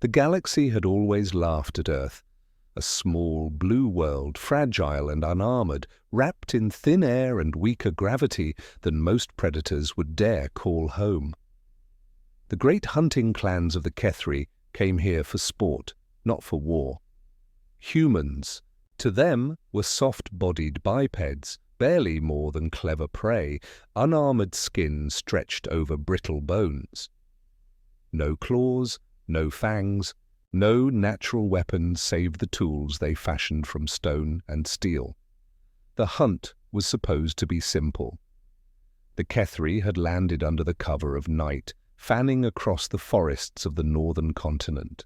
The galaxy had always laughed at Earth, a small blue world, fragile and unarmored, wrapped in thin air and weaker gravity than most predators would dare call home. The great hunting clans of the Kethri came here for sport, not for war. Humans, to them, were soft-bodied bipeds, barely more than clever prey, unarmored skin stretched over brittle bones. No claws, no fangs, no natural weapons save the tools they fashioned from stone and steel. The hunt was supposed to be simple. The Kethri had landed under the cover of night, fanning across the forests of the northern continent.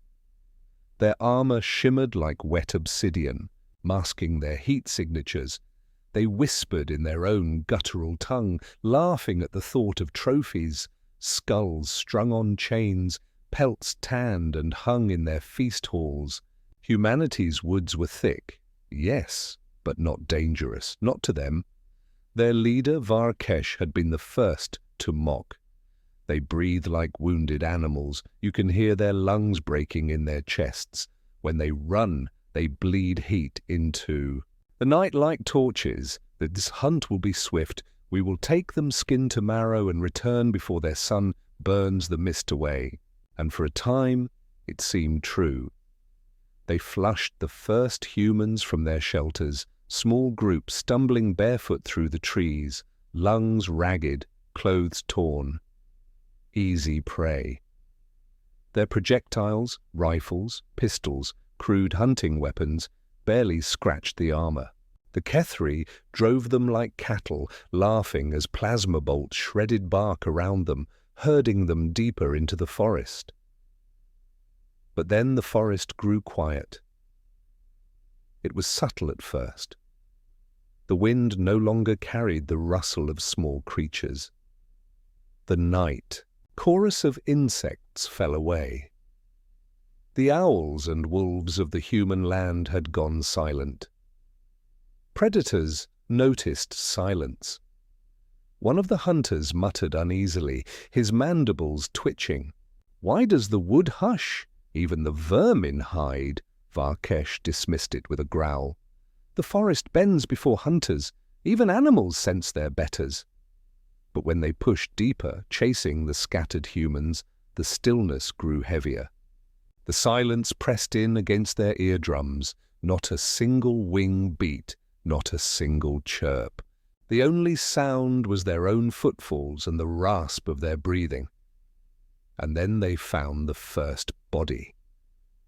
Their armor shimmered like wet obsidian, masking their heat signatures. They whispered in their own guttural tongue, laughing at the thought of trophies, skulls strung on chains, pelts tanned and hung in their feast halls. Humanity's woods were thick, yes, but not dangerous, not to them. Their leader, Varkesh, had been the first to mock. They breathe like wounded animals. You can hear their lungs breaking in their chests. When they run, they bleed heat into the night like torches. This hunt will be swift. We will take them skin to marrow and return before their sun burns the mist away. And for a time, it seemed true. They flushed the first humans from their shelters, small groups stumbling barefoot through the trees, lungs ragged, clothes torn. Easy prey. Their projectiles, rifles, pistols, crude hunting weapons, barely scratched the armor. The Kethri drove them like cattle, laughing as plasma bolts shredded bark around them, herding them deeper into the forest. But then the forest grew quiet. It was subtle at first. The wind no longer carried the rustle of small creatures. The night, chorus of insects fell away. The owls and wolves of the human land had gone silent. Predators noticed silence. One of the hunters muttered uneasily, his mandibles twitching. "Why does the wood hush? Even the vermin hide." Varkesh dismissed it with a growl. "The forest bends before hunters. Even animals sense their betters." But when they pushed deeper, chasing the scattered humans, the stillness grew heavier. The silence pressed in against their eardrums. Not a single wing beat, not a single chirp. The only sound was their own footfalls and the rasp of their breathing. And then they found the first body.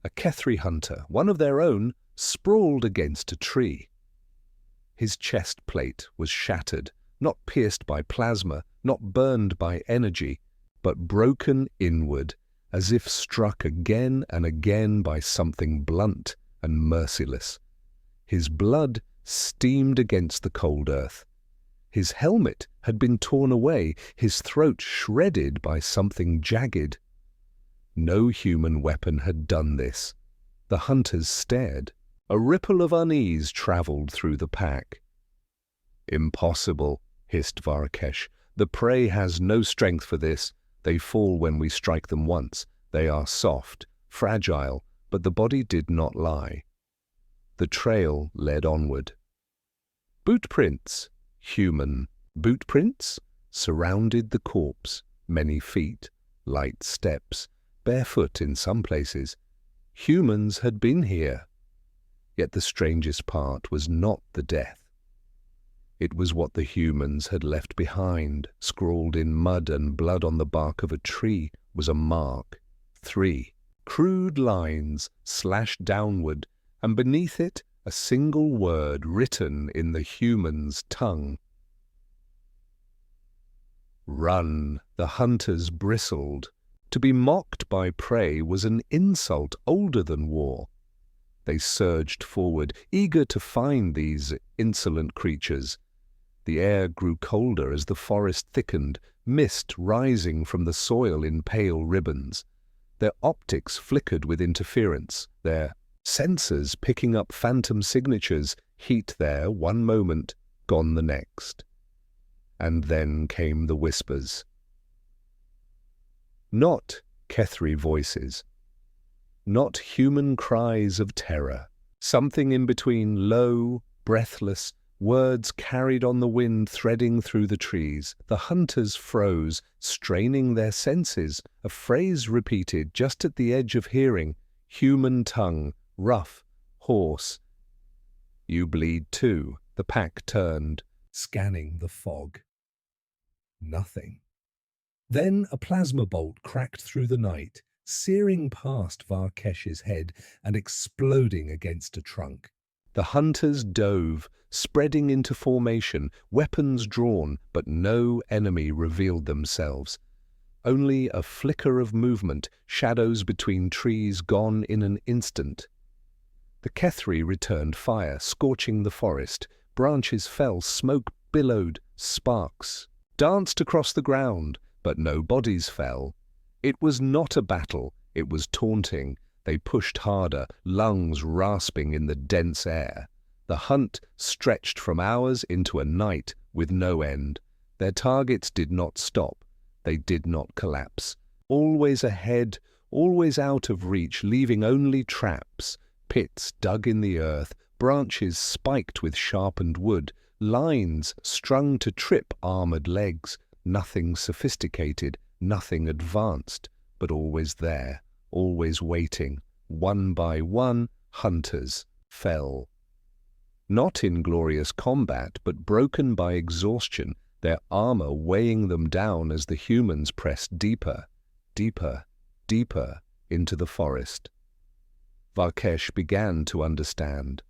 A Kethri hunter, one of their own, sprawled against a tree. His chest plate was shattered, not pierced by plasma, not burned by energy, but broken inward, as if struck again and again by something blunt and merciless. His blood steamed against the cold earth. His helmet had been torn away, his throat shredded by something jagged. No human weapon had done this. The hunters stared. A ripple of unease traveled through the pack. "Impossible," hissed Varkesh. "The prey has no strength for this. They fall when we strike them once. They are soft, fragile, but the body did not lie." The trail led onward. Bootprints, human bootprints, surrounded the corpse. Many feet, light steps, barefoot in some places. Humans had been here. Yet the strangest part was not the death. It was what the humans had left behind. Scrawled in mud and blood on the bark of a tree was a mark. 3 crude lines slashed downward, and beneath it a single word written in the human's tongue. Run. The hunters bristled. To be mocked by prey was an insult older than war. They surged forward, eager to find these insolent creatures. The air grew colder as the forest thickened, mist rising from the soil in pale ribbons. Their optics flickered with interference, their sensors picking up phantom signatures, heat there one moment, gone the next. And then came the whispers. Not Kethri voices. not human cries of terror. Something in between, low, breathless, words carried on the wind threading through the trees. The hunters froze, straining their senses, a phrase repeated just at the edge of hearing, human tongue, rough, hoarse. "You bleed too." The pack turned, scanning the fog. Nothing. Then a plasma bolt cracked through the night, searing past Varkesh's head and exploding against a trunk. The hunters dove, spreading into formation, weapons drawn, but no enemy revealed themselves. Only a flicker of movement, shadows between trees gone in an instant. The Kethri returned fire, scorching the forest. Branches fell, smoke billowed, sparks danced across the ground, but no bodies fell. It was not a battle, it was taunting. They pushed harder, lungs rasping in the dense air. The hunt stretched from hours into a night with no end. Their targets did not stop. They did not collapse. Always ahead, always out of reach, leaving only traps, pits dug in the earth, branches spiked with sharpened wood, lines strung to trip armored legs. Nothing sophisticated, nothing advanced, but always there, always waiting. One by one, hunters fell. Not in glorious combat, but broken by exhaustion, their armor weighing them down as the humans pressed deeper, deeper, deeper into the forest. Varkesh began to understand.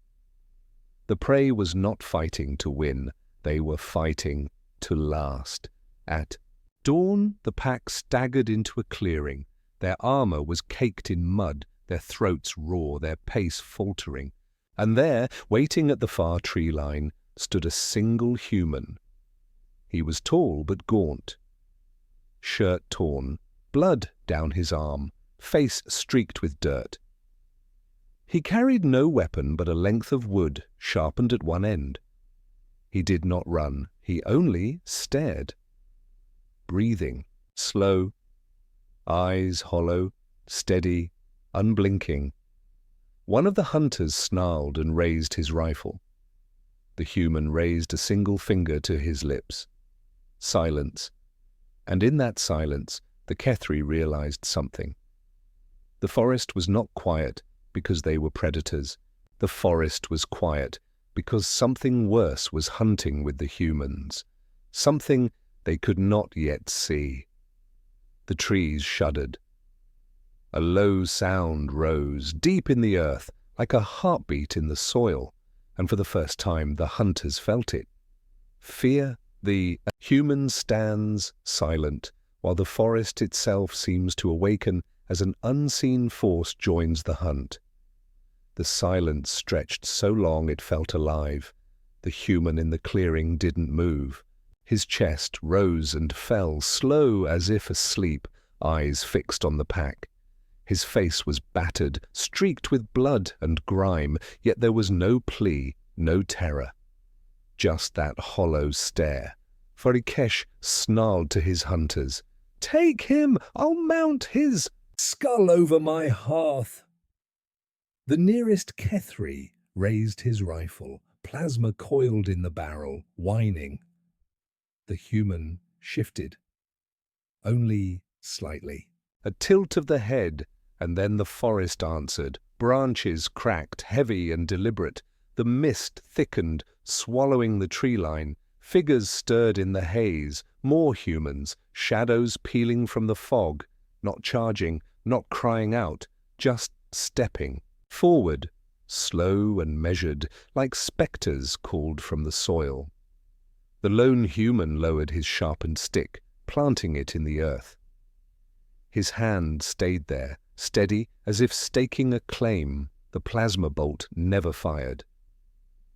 The prey was not fighting to win, they were fighting to last. At dawn, the pack staggered into a clearing. Their armor was caked in mud, their throats raw, their pace faltering. And there, waiting at the far tree line, stood a single human. He was tall but gaunt, shirt torn, blood down his arm, face streaked with dirt. He carried no weapon but a length of wood, sharpened at one end. He did not run, he only stared. Breathing, slow, eyes hollow, steady, unblinking. One of the hunters snarled and raised his rifle. The human raised a single finger to his lips. Silence. And in that silence, the Kethri realized something. The forest was not quiet because they were predators. The forest was quiet because something worse was hunting with the humans. Something they could not yet see. The trees shuddered. A low sound rose deep in the earth, like a heartbeat in the soil, and for the first time the hunters felt it. Fear. The human stands silent, while the forest itself seems to awaken as an unseen force joins the hunt. The silence stretched so long it felt alive. The human in the clearing didn't move. His chest rose and fell, slow as if asleep, eyes fixed on the pack. His face was battered, streaked with blood and grime, yet there was no plea, no terror. Just that hollow stare. Varikesh snarled to his hunters, "Take him! I'll mount his skull over my hearth!" The nearest Kethri raised his rifle, plasma coiled in the barrel, whining. The human shifted, only slightly. A tilt of the head, and then the forest answered. Branches cracked, heavy and deliberate. The mist thickened, swallowing the tree line. Figures stirred in the haze, more humans, shadows peeling from the fog, not charging, not crying out, just stepping. Forward, slow and measured, like spectres called from the soil. The lone human lowered his sharpened stick, planting it in the earth. His hand stayed there, steady as if staking a claim. The plasma bolt never fired.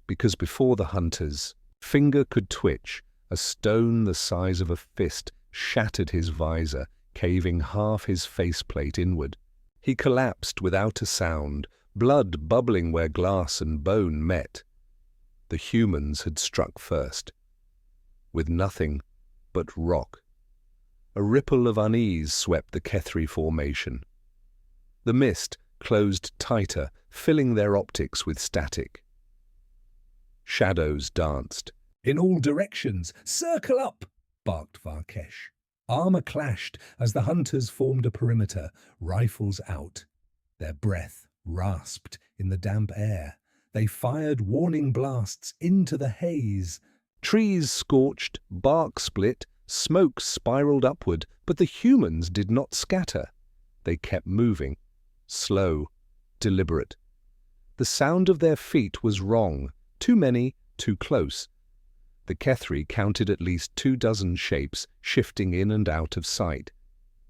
Because before the hunters, finger could twitch, a stone the size of a fist shattered his visor, caving half his faceplate inward. He collapsed without a sound, blood bubbling where glass and bone met. The humans had struck first, with nothing but rock. A ripple of unease swept the Kethri formation. The mist, closed tighter, filling their optics with static. Shadows danced. "In all directions! Circle up!" barked Varkesh. Armor clashed as the hunters formed a perimeter, rifles out. Their breath rasped in the damp air. They fired warning blasts into the haze. Trees scorched, bark split, smoke spiraled upward, but the humans did not scatter. They kept moving, slow, deliberate. The sound of their feet was wrong, too many, too close. The Kethri counted at least 24 shapes shifting in and out of sight.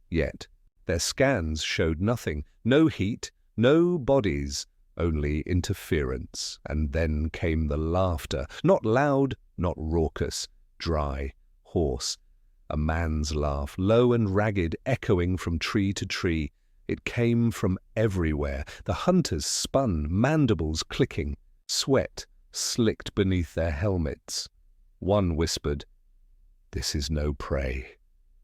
Yet, their scans showed nothing, no heat, no bodies, only interference. And then came the laughter, not loud, not raucous, dry, hoarse. A man's laugh, low and ragged, echoing from tree to tree. It came from everywhere. The hunters spun, mandibles clicking. Sweat slicked beneath their helmets. One whispered, "This is no prey."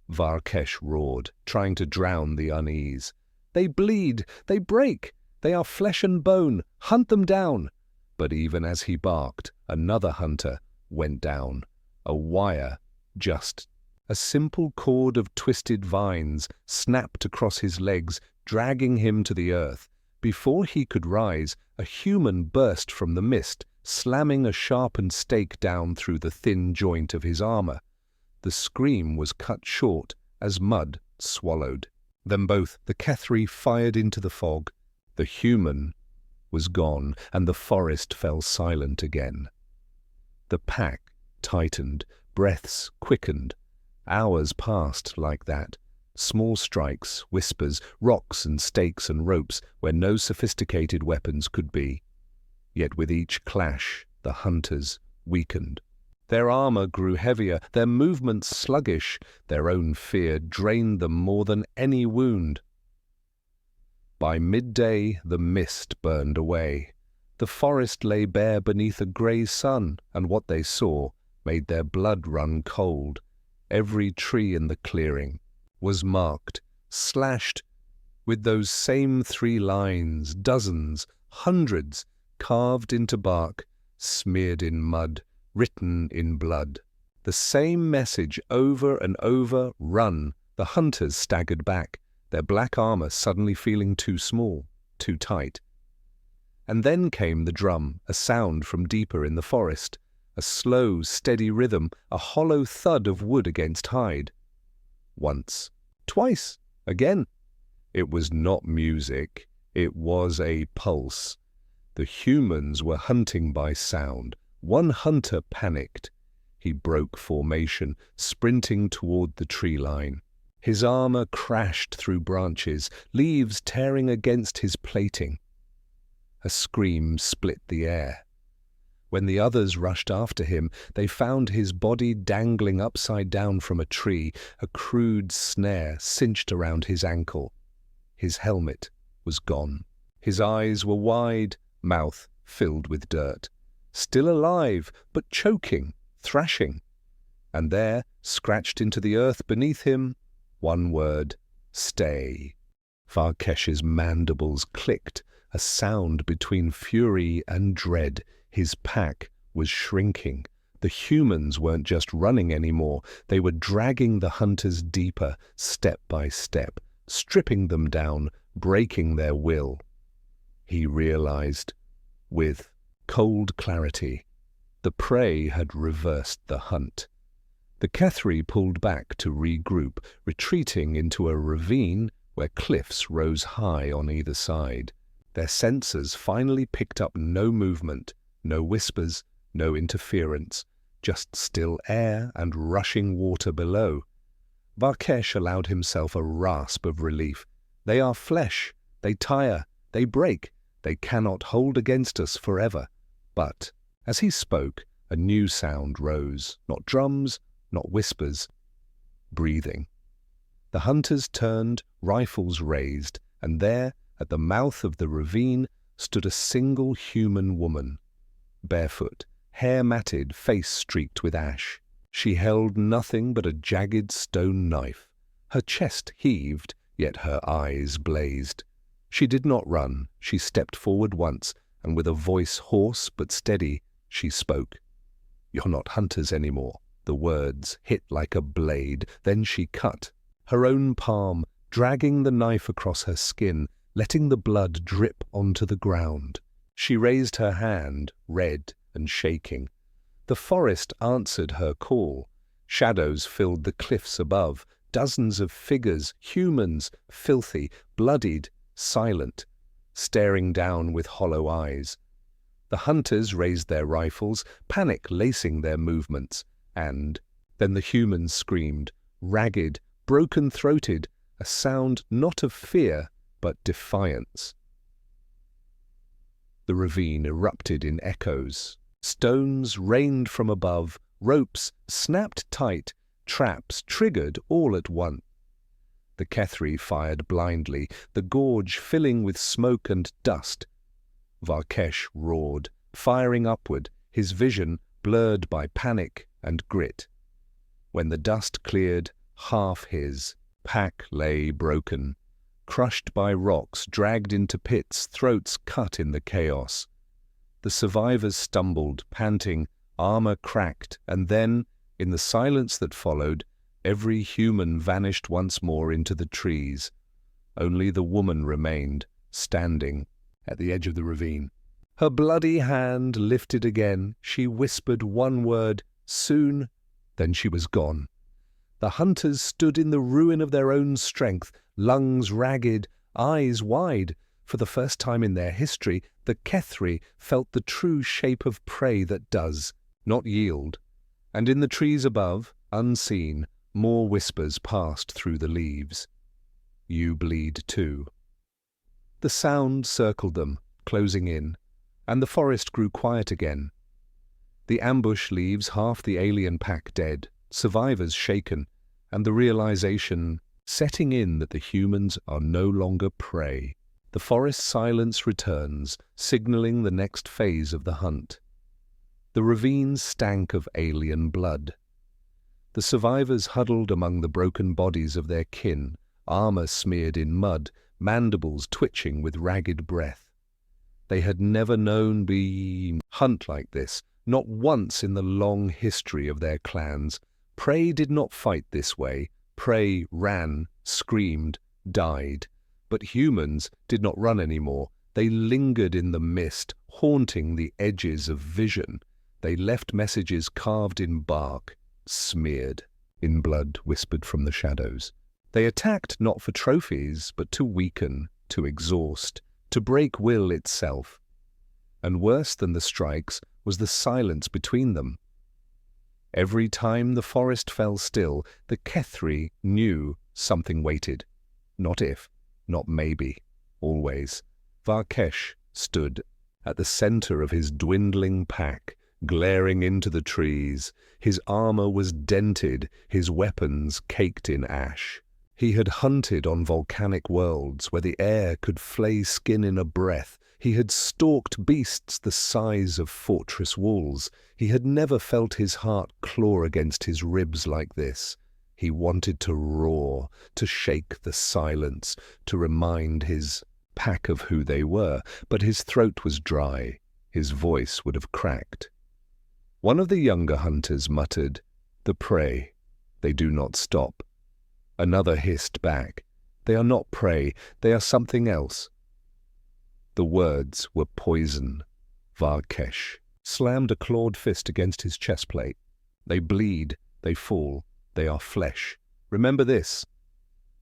Varkesh roared, trying to drown the unease. "They bleed, they break, they are flesh and bone, hunt them down." But even as he barked, another hunter went down. A wire, just a simple cord of twisted vines, snapped across his legs, dragging him to the earth. Before he could rise, a human burst from the mist, slamming a sharpened stake down through the thin joint of his armor. The scream was cut short as mud swallowed them both. The Kethri fired into the fog. The human was gone, and the forest fell silent again. The pack tightened, breaths quickened. Hours passed like that. Small strikes, whispers, rocks and stakes and ropes where no sophisticated weapons could be. Yet with each clash, the hunters weakened. Their armor grew heavier, their movements sluggish. Their own fear drained them more than any wound. By midday, the mist burned away. The forest lay bare beneath a grey sun, and what they saw made their blood run cold. Every tree in the clearing was marked, slashed, with those same 3 lines, dozens, hundreds, carved into bark, smeared in mud, written in blood. The same message over and over, run. The hunters staggered back, their black armor suddenly feeling too small, too tight. And then came the drum, a sound from deeper in the forest, a slow, steady rhythm, a hollow thud of wood against hide. Once, twice, again. It was not music, it was a pulse. The humans were hunting by sound. One hunter panicked. He broke formation, sprinting toward the tree line. His armor crashed through branches, leaves tearing against his plating. A scream split the air. When the others rushed after him, they found his body dangling upside down from a tree, a crude snare cinched around his ankle. His helmet was gone. His eyes were wide, mouth filled with dirt. Still alive, but choking, thrashing. And there, scratched into the earth beneath him, one word, stay. Varkesh's mandibles clicked, a sound between fury and dread. His pack was shrinking. The humans weren't just running anymore. They were dragging the hunters deeper, step by step, stripping them down, breaking their will. He realized, with cold clarity, the prey had reversed the hunt. The Kethri pulled back to regroup, retreating into a ravine where cliffs rose high on either side. Their sensors finally picked up no movement, no whispers, no interference, just still air and rushing water below. Varkesh allowed himself a rasp of relief. They are flesh, they tire, they break, they cannot hold against us forever. But, as he spoke, a new sound rose, not drums, not whispers, breathing. The hunters turned, rifles raised, and there, at the mouth of the ravine, stood a single human woman. Barefoot, hair matted, face streaked with ash. She held nothing but a jagged stone knife. Her chest heaved, yet her eyes blazed. She did not run. She stepped forward once, and with a voice hoarse but steady, she spoke. "You're not hunters anymore." The words hit like a blade. Then she cut her own palm, dragging the knife across her skin, letting the blood drip onto the ground. She raised her hand, red and shaking. The forest answered her call. Shadows filled the cliffs above, dozens of figures, humans, filthy, bloodied, silent, staring down with hollow eyes. The hunters raised their rifles, panic lacing their movements, and then the humans screamed, ragged, broken-throated, a sound not of fear, but defiance. The ravine erupted in echoes. Stones rained from above, ropes snapped tight, traps triggered all at once. The Kethri fired blindly, the gorge filling with smoke and dust. Varkesh roared, firing upward, his vision blurred by panic and grit. When the dust cleared, half his pack lay broken, crushed by rocks, dragged into pits, throats cut in the chaos. The survivors stumbled, panting, armor cracked, and then, in the silence that followed, every human vanished once more into the trees. Only the woman remained, standing at the edge of the ravine. Her bloody hand lifted again. She whispered one word, "Soon," then she was gone. The hunters stood in the ruin of their own strength, lungs ragged, eyes wide. For the first time in their history, the Kethri felt the true shape of prey that does not yield. And in the trees above, unseen, more whispers passed through the leaves. "You bleed too." The sound circled them, closing in, and the forest grew quiet again. The ambush leaves half the alien pack dead, survivors shaken, and the realization setting in that the humans are no longer prey. The forest silence returns, signaling the next phase of the hunt. The ravines stank of alien blood. The survivors huddled among the broken bodies of their kin, armor smeared in mud, mandibles twitching with ragged breath. They had never known being hunt like this, not once in the long history of their clans. Prey did not fight this way. Prey ran, screamed, died. But humans did not run anymore. They lingered in the mist, haunting the edges of vision. They left messages carved in bark, smeared in blood whispered from the shadows. They attacked not for trophies, but to weaken, to exhaust, to break will itself. And worse than the strikes was the silence between them. Every time the forest fell still, the Kethri knew something waited. Not if, not maybe, always. Varkesh stood at the center of his dwindling pack, glaring into the trees. His armor was dented, his weapons caked in ash. He had hunted on volcanic worlds where the air could flay skin in a breath. He had stalked beasts the size of fortress walls. He had never felt his heart claw against his ribs like this. He wanted to roar, to shake the silence, to remind his pack of who they were, but his throat was dry. His voice would have cracked. One of the younger hunters muttered, "The prey. They do not stop." Another hissed back, "They are not prey. They are something else." The words were poison. Varkesh slammed a clawed fist against his chestplate. "They bleed. They fall. They are flesh. Remember this."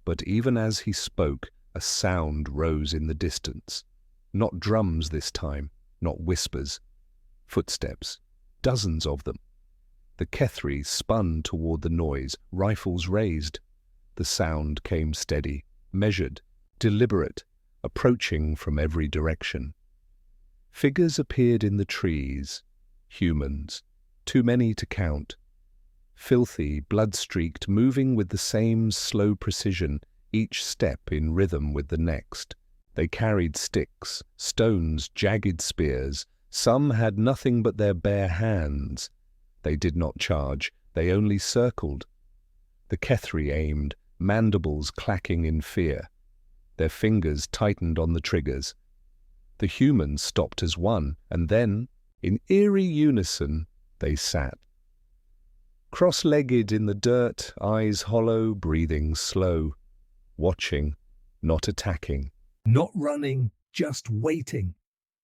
But even as he spoke, a sound rose in the distance. Not drums this time, not whispers. Footsteps. Dozens of them. The Kethri spun toward the noise, rifles raised. The sound came steady, measured, deliberate, approaching from every direction. Figures appeared in the trees. Humans. Too many to count. Filthy, blood-streaked, moving with the same slow precision, each step in rhythm with the next. They carried sticks, stones, jagged spears. Some had nothing but their bare hands. They did not charge, they only circled. The Kethri aimed, mandibles clacking in fear. Their fingers tightened on the triggers. The humans stopped as one, and then, in eerie unison, they sat. Cross-legged in the dirt, eyes hollow, breathing slow. Watching, not attacking. Not running, just waiting.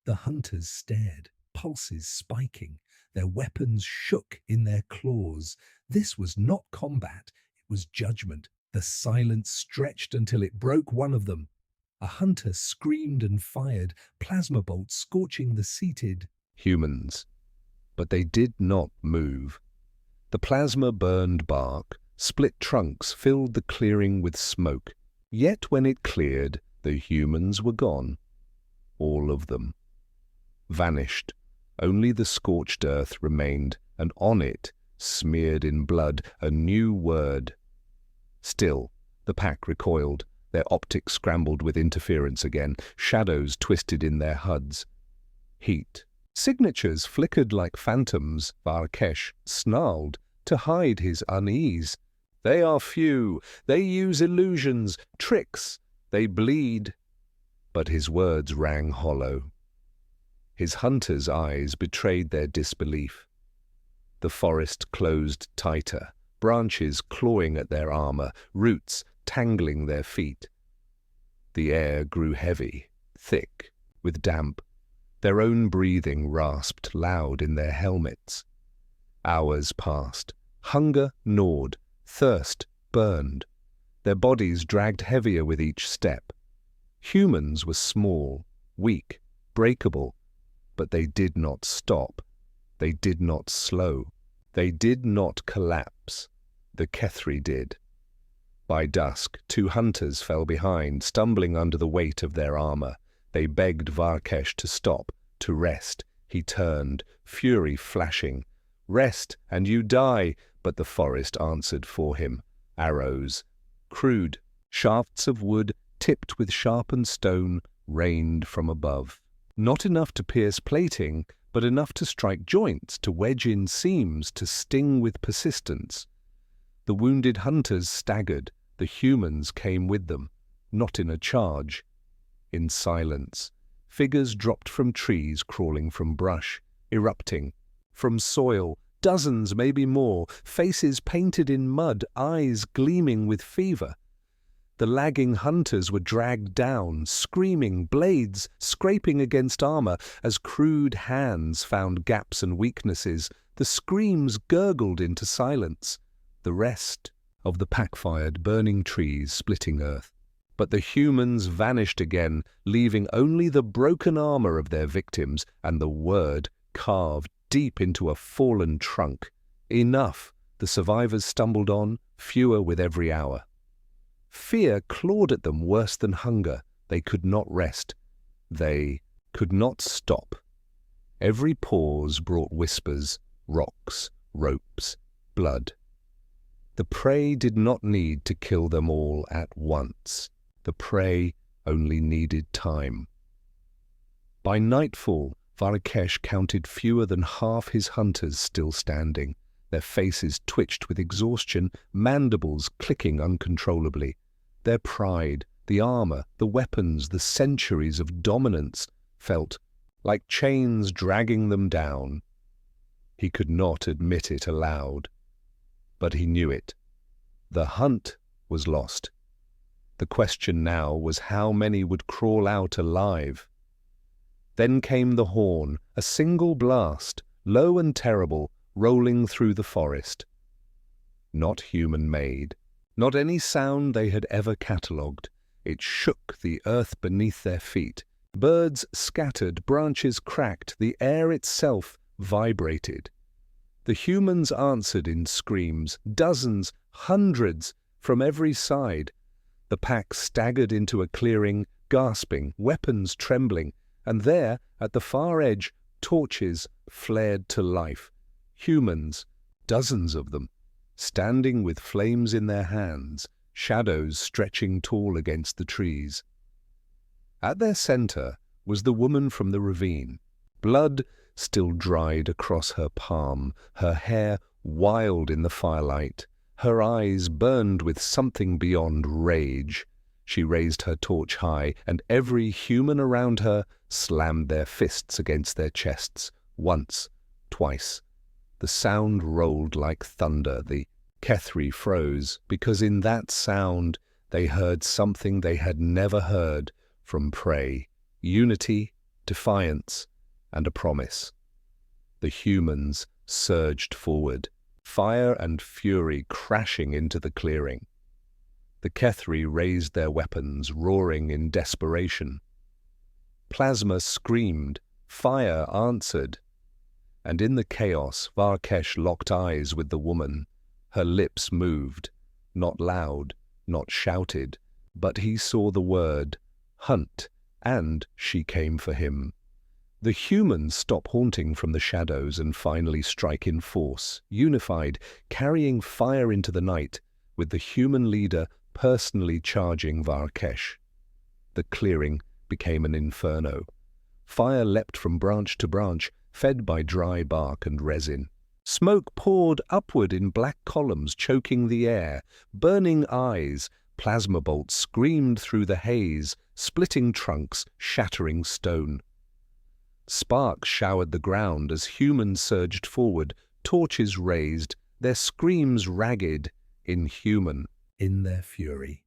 The hunters stared, pulses spiking. Their weapons shook in their claws. This was not combat, it was judgment. The silence stretched until it broke one of them. A hunter screamed and fired, plasma bolts scorching the seated humans. But they did not move. The plasma burned bark, split trunks filled the clearing with smoke. Yet when it cleared, the humans were gone. All of them. Vanished. Only the scorched earth remained, and on it, smeared in blood, a new word. Still, the pack recoiled, their optics scrambled with interference again, shadows twisted in their HUDs. Heat. Signatures flickered like phantoms. Varkesh snarled to hide his unease. They are few, they use illusions, tricks, they bleed. But his words rang hollow. His hunter's eyes betrayed their disbelief. The forest closed tighter, branches clawing at their armor, roots tangling their feet. The air grew heavy, thick, with damp. Their own breathing rasped loud in their helmets. Hours passed. Hunger gnawed, thirst burned. Their bodies dragged heavier with each step. Humans were small, weak, breakable, but they did not stop. They did not slow. They did not collapse. The Kethri did. By dusk, 2 hunters fell behind, stumbling under the weight of their armor. They begged Varkesh to stop, to rest. He turned, fury flashing. Rest, and you die, but the forest answered for him. Arrows, crude, shafts of wood tipped with sharpened stone, rained from above. Not enough to pierce plating, but enough to strike joints, to wedge in seams, to sting with persistence. The wounded hunters staggered. The humans came with them, not in a charge. In silence, figures dropped from trees, crawling from brush, erupting. From soil, dozens, maybe more, faces painted in mud, eyes gleaming with fever. The lagging hunters were dragged down, screaming, blades scraping against armor as crude hands found gaps and weaknesses. The screams gurgled into silence. The rest of the pack fired, burning trees, splitting earth. But the humans vanished again, leaving only the broken armor of their victims and the word carved deep into a fallen trunk. Enough, the survivors stumbled on, fewer with every hour. Fear clawed at them worse than hunger. They could not rest. They could not stop. Every pause brought whispers, rocks, ropes, blood. The prey did not need to kill them all at once. The prey only needed time. By nightfall, Varkesh counted fewer than half his hunters still standing. Their faces twitched with exhaustion, mandibles clicking uncontrollably. Their pride, the armor, the weapons, the centuries of dominance felt like chains dragging them down. He could not admit it aloud, but he knew it. The hunt was lost. The question now was how many would crawl out alive. Then came the horn, a single blast, low and terrible, rolling through the forest. Not human-made, not any sound they had ever catalogued. It shook the earth beneath their feet. Birds scattered, branches cracked, the air itself vibrated. The humans answered in screams, dozens, hundreds, from every side. The pack staggered into a clearing, gasping, weapons trembling, and there, at the far edge, torches flared to life. Humans, dozens of them, standing with flames in their hands, shadows stretching tall against the trees. At their center was the woman from the ravine, blood still dried across her palm, her hair wild in the firelight, her eyes burned with something beyond rage. She raised her torch high, and every human around her slammed their fists against their chests, once, twice. The sound rolled like thunder. The Kethri froze, because in that sound they heard something they had never heard from Prey: unity, defiance, and a promise. The humans surged forward, fire and fury crashing into the clearing. The Kethri raised their weapons, roaring in desperation. Plasma screamed, fire answered. And in the chaos, Varkesh locked eyes with the woman. Her lips moved, not loud, not shouted, but he saw the word, hunt, and she came for him. The humans stop haunting from the shadows and finally strike in force, unified, carrying fire into the night, with the human leader personally charging Varkesh. The clearing became an inferno. Fire leapt from branch to branch, fed by dry bark and resin. Smoke poured upward in black columns, choking the air. Burning eyes, plasma bolts screamed through the haze, splitting trunks, shattering stone. Sparks showered the ground as humans surged forward, torches raised, their screams ragged, inhuman. In their fury,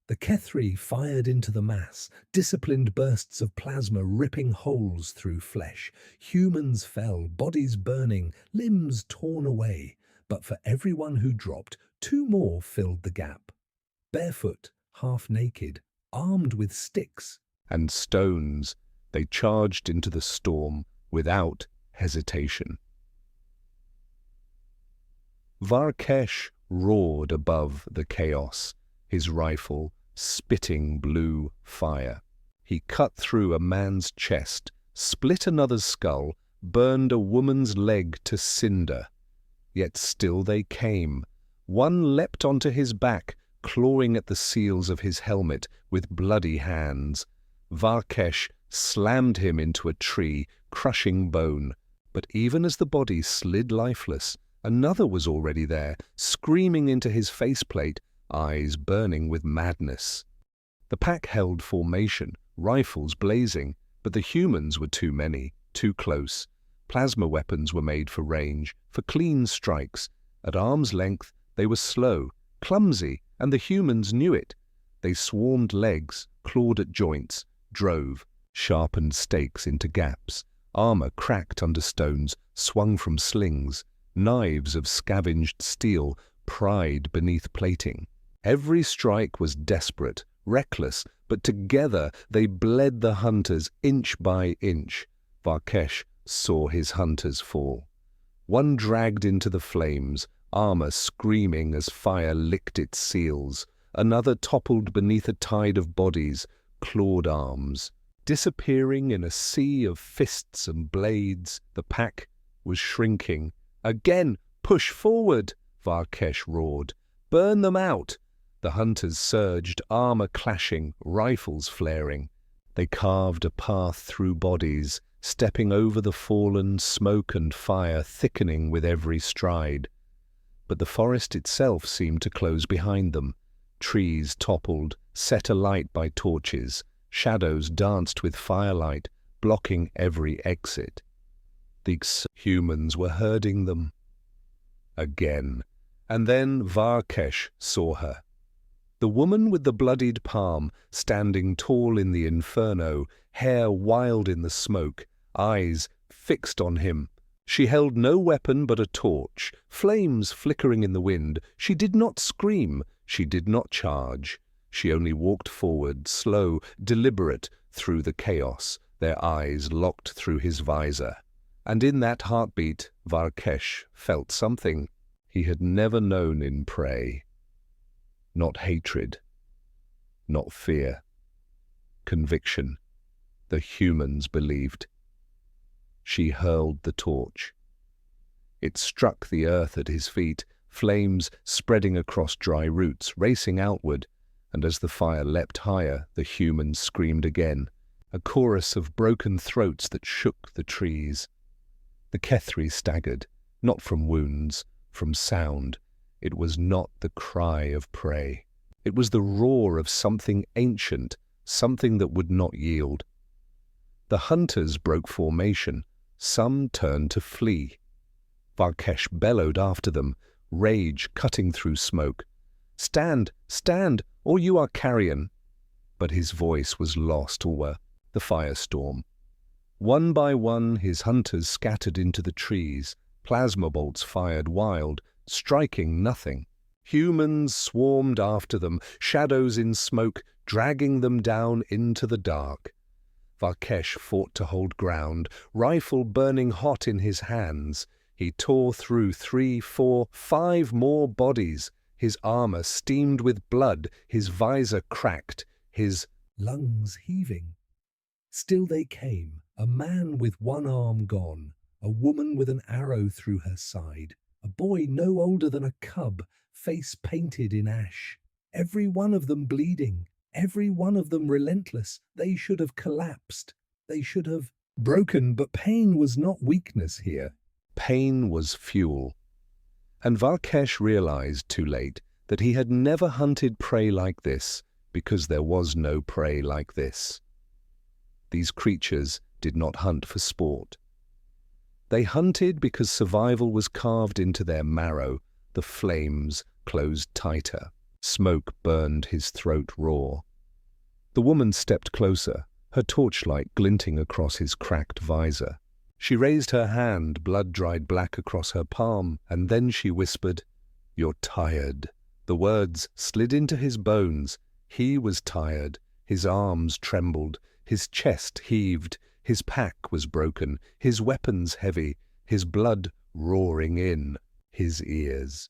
the Kethri fired into the mass, disciplined bursts of plasma ripping holes through flesh. Humans fell, bodies burning, limbs torn away. But for everyone who dropped, two more filled the gap. Barefoot, half naked, armed with sticks And stones, they charged into the storm without hesitation. Varkesh roared above the chaos, his rifle spitting blue fire. He cut through a man's chest, split another's skull, burned a woman's leg to cinder. Yet still they came. One leapt onto his back, clawing at the seals of his helmet with bloody hands. Varkesh slammed him into a tree, crushing bone. But even as the body slid lifeless, another was already there, screaming into his faceplate, eyes burning with madness. The pack held formation, rifles blazing, but the humans were too many, too close. Plasma weapons were made for range, for clean strikes. At arm's length, they were slow, clumsy, and the humans knew it. They swarmed legs, clawed at joints, drove, sharpened stakes into gaps. Armor cracked under stones, swung from slings. Knives of scavenged steel pried beneath plating. Every strike was desperate, reckless, but together they bled the hunters inch by inch. Varkesh saw his hunters fall. One dragged into the flames, armor screaming as fire licked its seals. Another toppled beneath a tide of bodies, clawed arms. Disappearing in a sea of fists and blades, the pack was shrinking. Again, push forward, Varkesh roared. Burn them out. The hunters surged, armor clashing, rifles flaring. They carved a path through bodies, stepping over the fallen, smoke and fire thickening with every stride. But the forest itself seemed to close behind them. Trees toppled, set alight by torches. Shadows danced with firelight, blocking every exit. These humans were herding them. Again. And then Varkesh saw her. The woman with the bloodied palm, standing tall in the inferno, hair wild in the smoke, eyes fixed on him. She held no weapon but a torch, flames flickering in the wind. She did not scream, she did not charge. She only walked forward, slow, deliberate, through the chaos, their eyes locked through his visor. And in that heartbeat, Varkesh felt something he had never known in Prey. Not hatred, not fear. Conviction. The humans believed. She hurled the torch. It struck the earth at his feet, flames spreading across dry roots, racing outward, and as the fire leapt higher, the humans screamed again, a chorus of broken throats that shook the trees. The Kethri staggered, not from wounds, from sound. It was not the cry of prey. It was the roar of something ancient, something that would not yield. The hunters broke formation. Some turned to flee. Varkesh bellowed after them, rage cutting through smoke. "Stand! Stand! Or you are carrion!" But his voice was lost over the firestorm. One by one his hunters scattered into the trees. Plasma bolts fired wild, striking nothing. Humans swarmed after them, shadows in smoke, dragging them down into the dark. Varkesh fought to hold ground, rifle burning hot in his hands. He tore through 3, 4, 5 more bodies. His armor steamed with blood, his visor cracked, his lungs heaving. Still they came, a man with one arm gone, a woman with an arrow through her side, a boy no older than a cub, face painted in ash. Every one of them bleeding, every one of them relentless. They should have collapsed. They should have broken, but pain was not weakness here. Pain was fuel. And Varkesh realized too late that he had never hunted prey like this, because there was no prey like this. These creatures did not hunt for sport. They hunted because survival was carved into their marrow. The flames closed tighter. Smoke burned his throat raw. The woman stepped closer, her torchlight glinting across his cracked visor. She raised her hand, blood dried black across her palm, and then she whispered, "You're tired." The words slid into his bones. He was tired. His arms trembled. His chest heaved. His pack was broken. His weapons heavy. His blood roaring in his ears.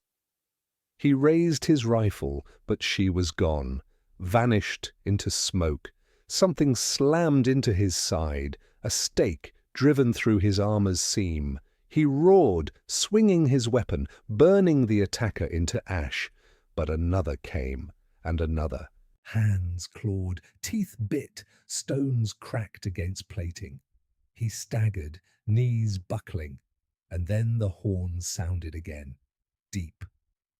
He raised his rifle, but she was gone, vanished into smoke. Something slammed into his side, a stake driven through his armor's seam. He roared, swinging his weapon, burning the attacker into ash. But another came, and another. Hands clawed, teeth bit, stones cracked against plating. He staggered, knees buckling, and then the horn sounded again, deep,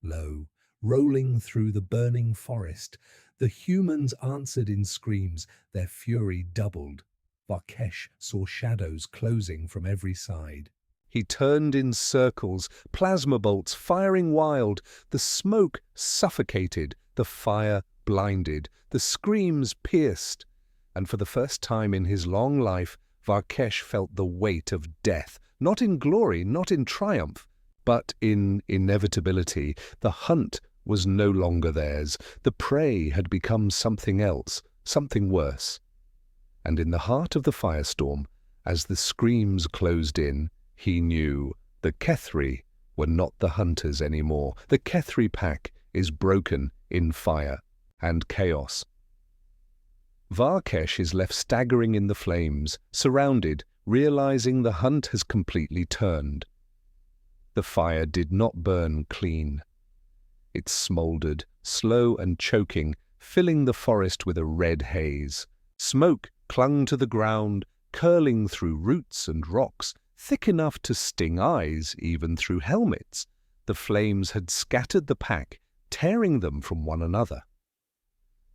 low, rolling through the burning forest. The humans answered in screams, their fury doubled. Varkesh saw shadows closing from every side. He turned in circles, plasma bolts firing wild. The smoke suffocated, the fire blinded, the screams pierced. And for the first time in his long life, Varkesh felt the weight of death, not in glory, not in triumph, but in inevitability. The hunt was no longer theirs. The prey had become something else, something worse. And in the heart of the firestorm, as the screams closed in, he knew the Kethri were not the hunters anymore. The Kethri pack is broken in fire and chaos. Varkesh is left staggering in the flames, surrounded, realizing the hunt has completely turned. The fire did not burn clean. It smoldered, slow and choking, filling the forest with a red haze. Smoke clung to the ground, curling through roots and rocks, thick enough to sting eyes even through helmets. The flames had scattered the pack, tearing them from one another.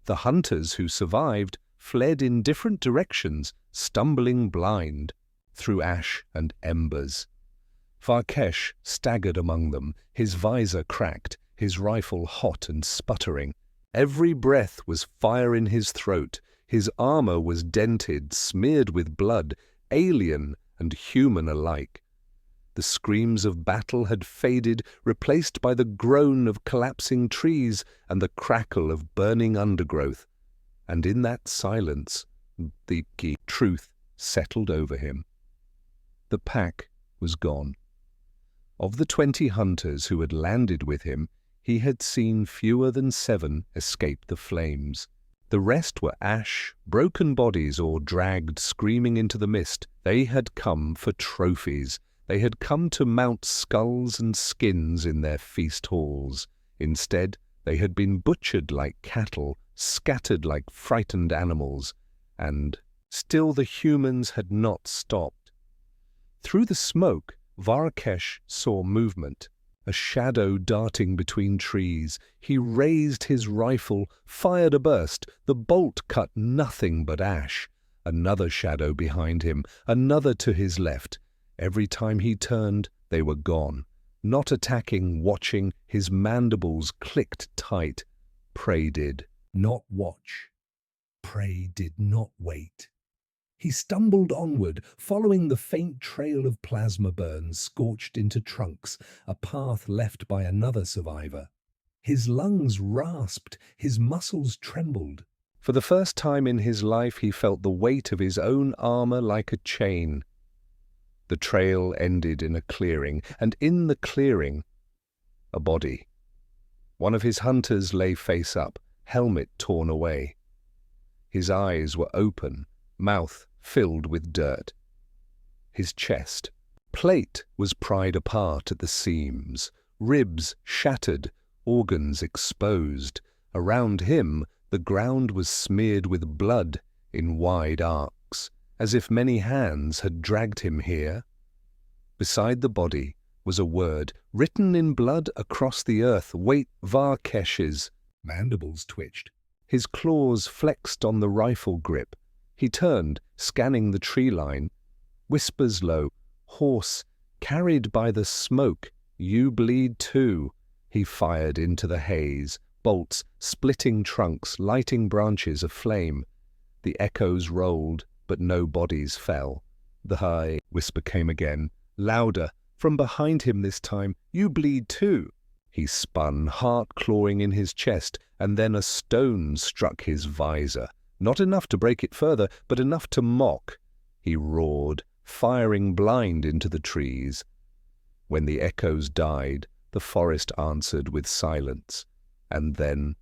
The hunters who survived fled in different directions, stumbling blind, through ash and embers. Varkesh staggered among them, his visor cracked, his rifle hot and sputtering. Every breath was fire in his throat. His armor was dented, smeared with blood, alien and human alike. The screams of battle had faded, replaced by the groan of collapsing trees and the crackle of burning undergrowth. And in that silence, the truth settled over him. The pack was gone. Of the 20 hunters who had landed with him, he had seen fewer than 7 escape the flames. The rest were ash, broken bodies, or dragged screaming into the mist. They had come for trophies. They had come to mount skulls and skins in their feast halls. Instead, they had been butchered like cattle, scattered like frightened animals. And still the humans had not stopped. Through the smoke, Varkesh saw movement. A shadow darting between trees. He raised his rifle, fired a burst. The bolt cut nothing but ash. Another shadow behind him, another to his left. Every time he turned, they were gone. Not attacking, watching, his mandibles clicked tight. Prey did not watch. Prey did not wait. He stumbled onward, following the faint trail of plasma burns scorched into trunks, a path left by another survivor. His lungs rasped, his muscles trembled. For the first time in his life, he felt the weight of his own armor like a chain. The trail ended in a clearing, and in the clearing, a body. One of his hunters lay face up, helmet torn away. His eyes were open, mouth filled with dirt. His chest, plate, was pried apart at the seams, ribs shattered, organs exposed. Around him, the ground was smeared with blood in wide arcs, as if many hands had dragged him here. Beside the body was a word, written in blood across the earth. Wait, Varkesh's. Mandibles twitched. His claws flexed on the rifle grip. He turned, scanning the tree line. Whispers low, hoarse, carried by the smoke. You bleed too. He fired into the haze, bolts, splitting trunks, lighting branches aflame. The echoes rolled, but no bodies fell. The high whisper came again, louder, from behind him this time. You bleed too. He spun, heart clawing in his chest, and then a stone struck his visor. Not enough to break it further, but enough to mock. He roared, firing blind into the trees. When the echoes died, the forest answered with silence, and then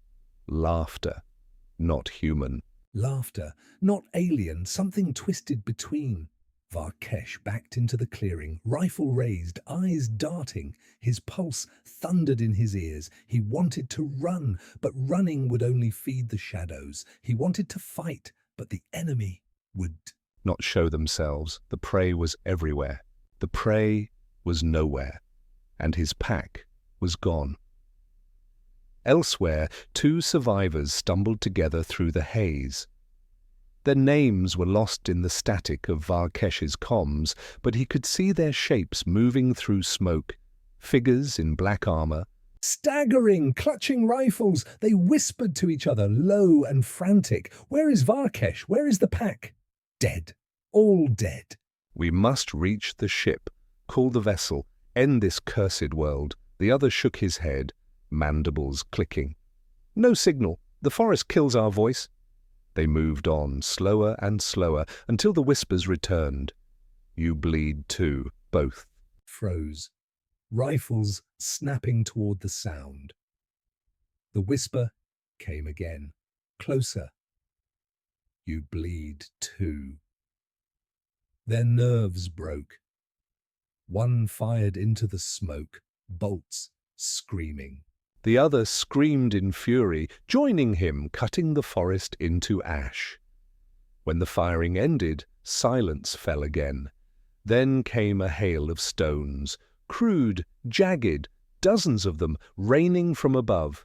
laughter, not human. Laughter, not alien, something twisted between. Varkesh backed into the clearing, rifle raised, eyes darting. His pulse thundered in his ears. He wanted to run, but running would only feed the shadows. He wanted to fight, but the enemy would not show themselves. The prey was everywhere. The prey was nowhere, and his pack was gone. Elsewhere, two survivors stumbled together through the haze. Their names were lost in the static of Varkesh's comms, but he could see their shapes moving through smoke, figures in black armor. Staggering, clutching rifles, they whispered to each other, low and frantic. Where is Varkesh? Where is the pack? Dead. All dead. We must reach the ship, call the vessel, end this cursed world. The other shook his head, mandibles clicking. No signal. The forest kills our voice. They moved on, slower and slower, until the whispers returned. You bleed too, both. Froze, rifles snapping toward the sound. The whisper came again, closer. You bleed too. Their nerves broke. One fired into the smoke, bolts screaming. The other screamed in fury, joining him, cutting the forest into ash. When the firing ended, silence fell again. Then came a hail of stones, crude, jagged, dozens of them, raining from above.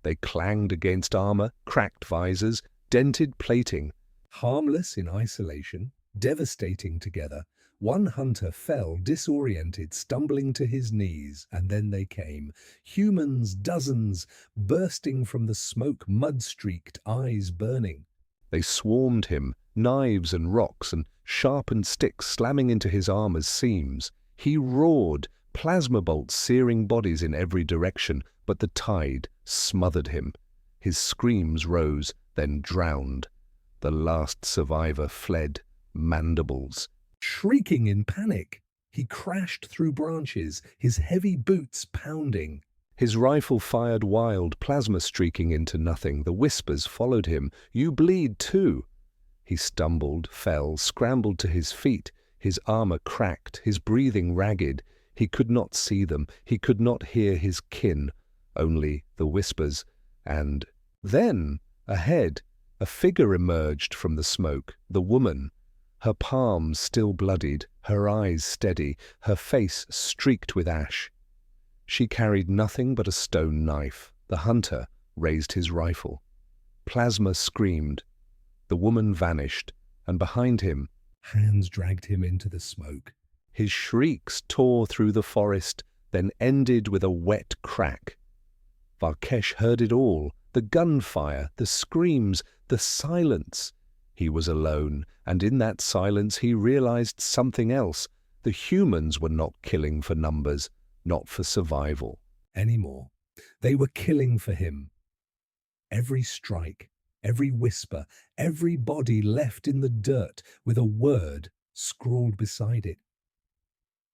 They clanged against armor, cracked visors, dented plating. Harmless in isolation, devastating together, one hunter fell, disoriented, stumbling to his knees, and then they came. Humans, dozens, bursting from the smoke, mud-streaked, eyes burning. They swarmed him, knives and rocks and sharpened sticks slamming into his armor's seams. He roared, plasma bolts searing bodies in every direction, but the tide smothered him. His screams rose, then drowned. The last survivor fled, mandibles. Shrieking in panic, he crashed through branches, his heavy boots pounding. His rifle fired wild, plasma streaking into nothing. The whispers followed him. You bleed too. He stumbled, fell, scrambled to his feet. His armor cracked, his breathing ragged. He could not see them. He could not hear his kin, only the whispers. And then, ahead, a figure emerged from the smoke, the woman. Her palms still bloodied, her eyes steady, her face streaked with ash. She carried nothing but a stone knife. The hunter raised his rifle. Plasma screamed. The woman vanished, and behind him, hands dragged him into the smoke. his shrieks tore through the forest, then ended with a wet crack. Varkesh heard it all, the gunfire, the screams, the silence. He was alone, and in that silence he realized something else. The humans were not killing for numbers, not for survival. Anymore. They were killing for him. Every strike, every whisper, every body left in the dirt with a word scrawled beside it.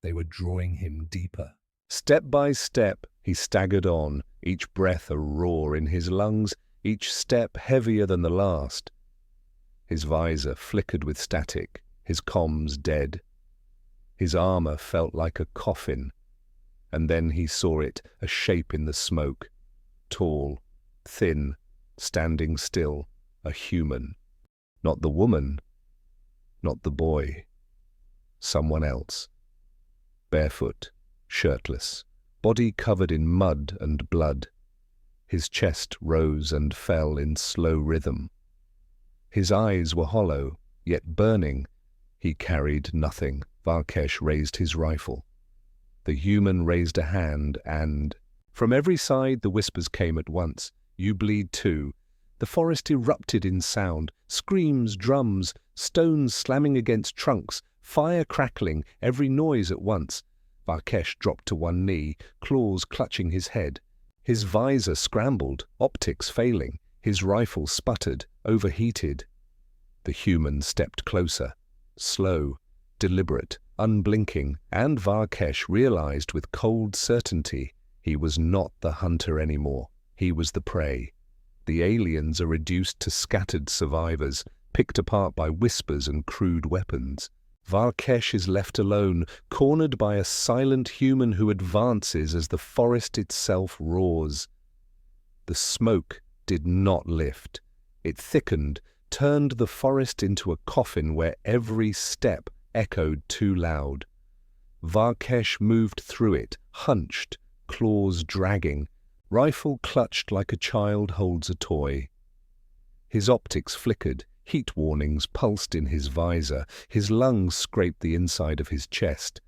They were drawing him deeper. Step by step, he staggered on, each breath a roar in his lungs, each step heavier than the last. His visor flickered with static, his comms dead. His armor felt like a coffin, and then he saw it, a shape in the smoke, tall, thin, standing still, a human. Not the woman, not the boy. Someone else. Barefoot, shirtless, body covered in mud and blood. His chest rose and fell in slow rhythm. His eyes were hollow, yet burning. He carried nothing. Varkesh raised his rifle. The human raised a hand and... From every side the whispers came at once. You bleed too. The forest erupted in sound. Screams, drums, stones slamming against trunks, fire crackling, every noise at once. Varkesh dropped to one knee, claws clutching his head. His visor scrambled, optics failing. His rifle sputtered, overheated. The human stepped closer, slow, deliberate, unblinking, and Varkesh realized with cold certainty he was not the hunter anymore. He was the prey. The aliens are reduced to scattered survivors, picked apart by whispers and crude weapons. Varkesh is left alone, cornered by a silent human who advances as the forest itself roars. The smoke did not lift. It thickened, turned the forest into a coffin where every step echoed too loud. Varkesh moved through it, hunched, claws dragging, rifle clutched like a child holds a toy. His optics flickered, heat warnings pulsed in his visor, his lungs scraped the inside of his chest,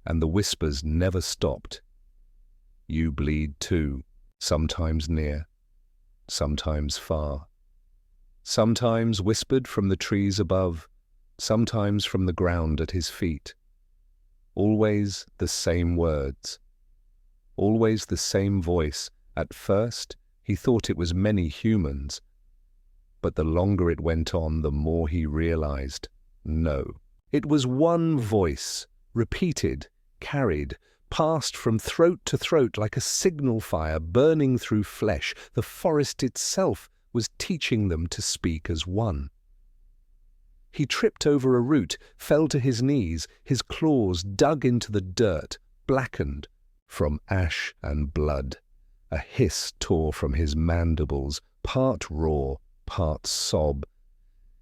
and the whispers never stopped. You bleed too, sometimes near, sometimes far. Sometimes whispered from the trees above, sometimes from the ground at his feet. Always the same words. Always the same voice. At first, he thought it was many humans. But the longer it went on, the more he realized, no. It was one voice, repeated, carried, passed from throat to throat like a signal fire burning through flesh. The forest itself was teaching them to speak as one. He tripped over a root, fell to his knees, his claws dug into the dirt, blackened from ash and blood. A hiss tore from his mandibles, part raw, part sob.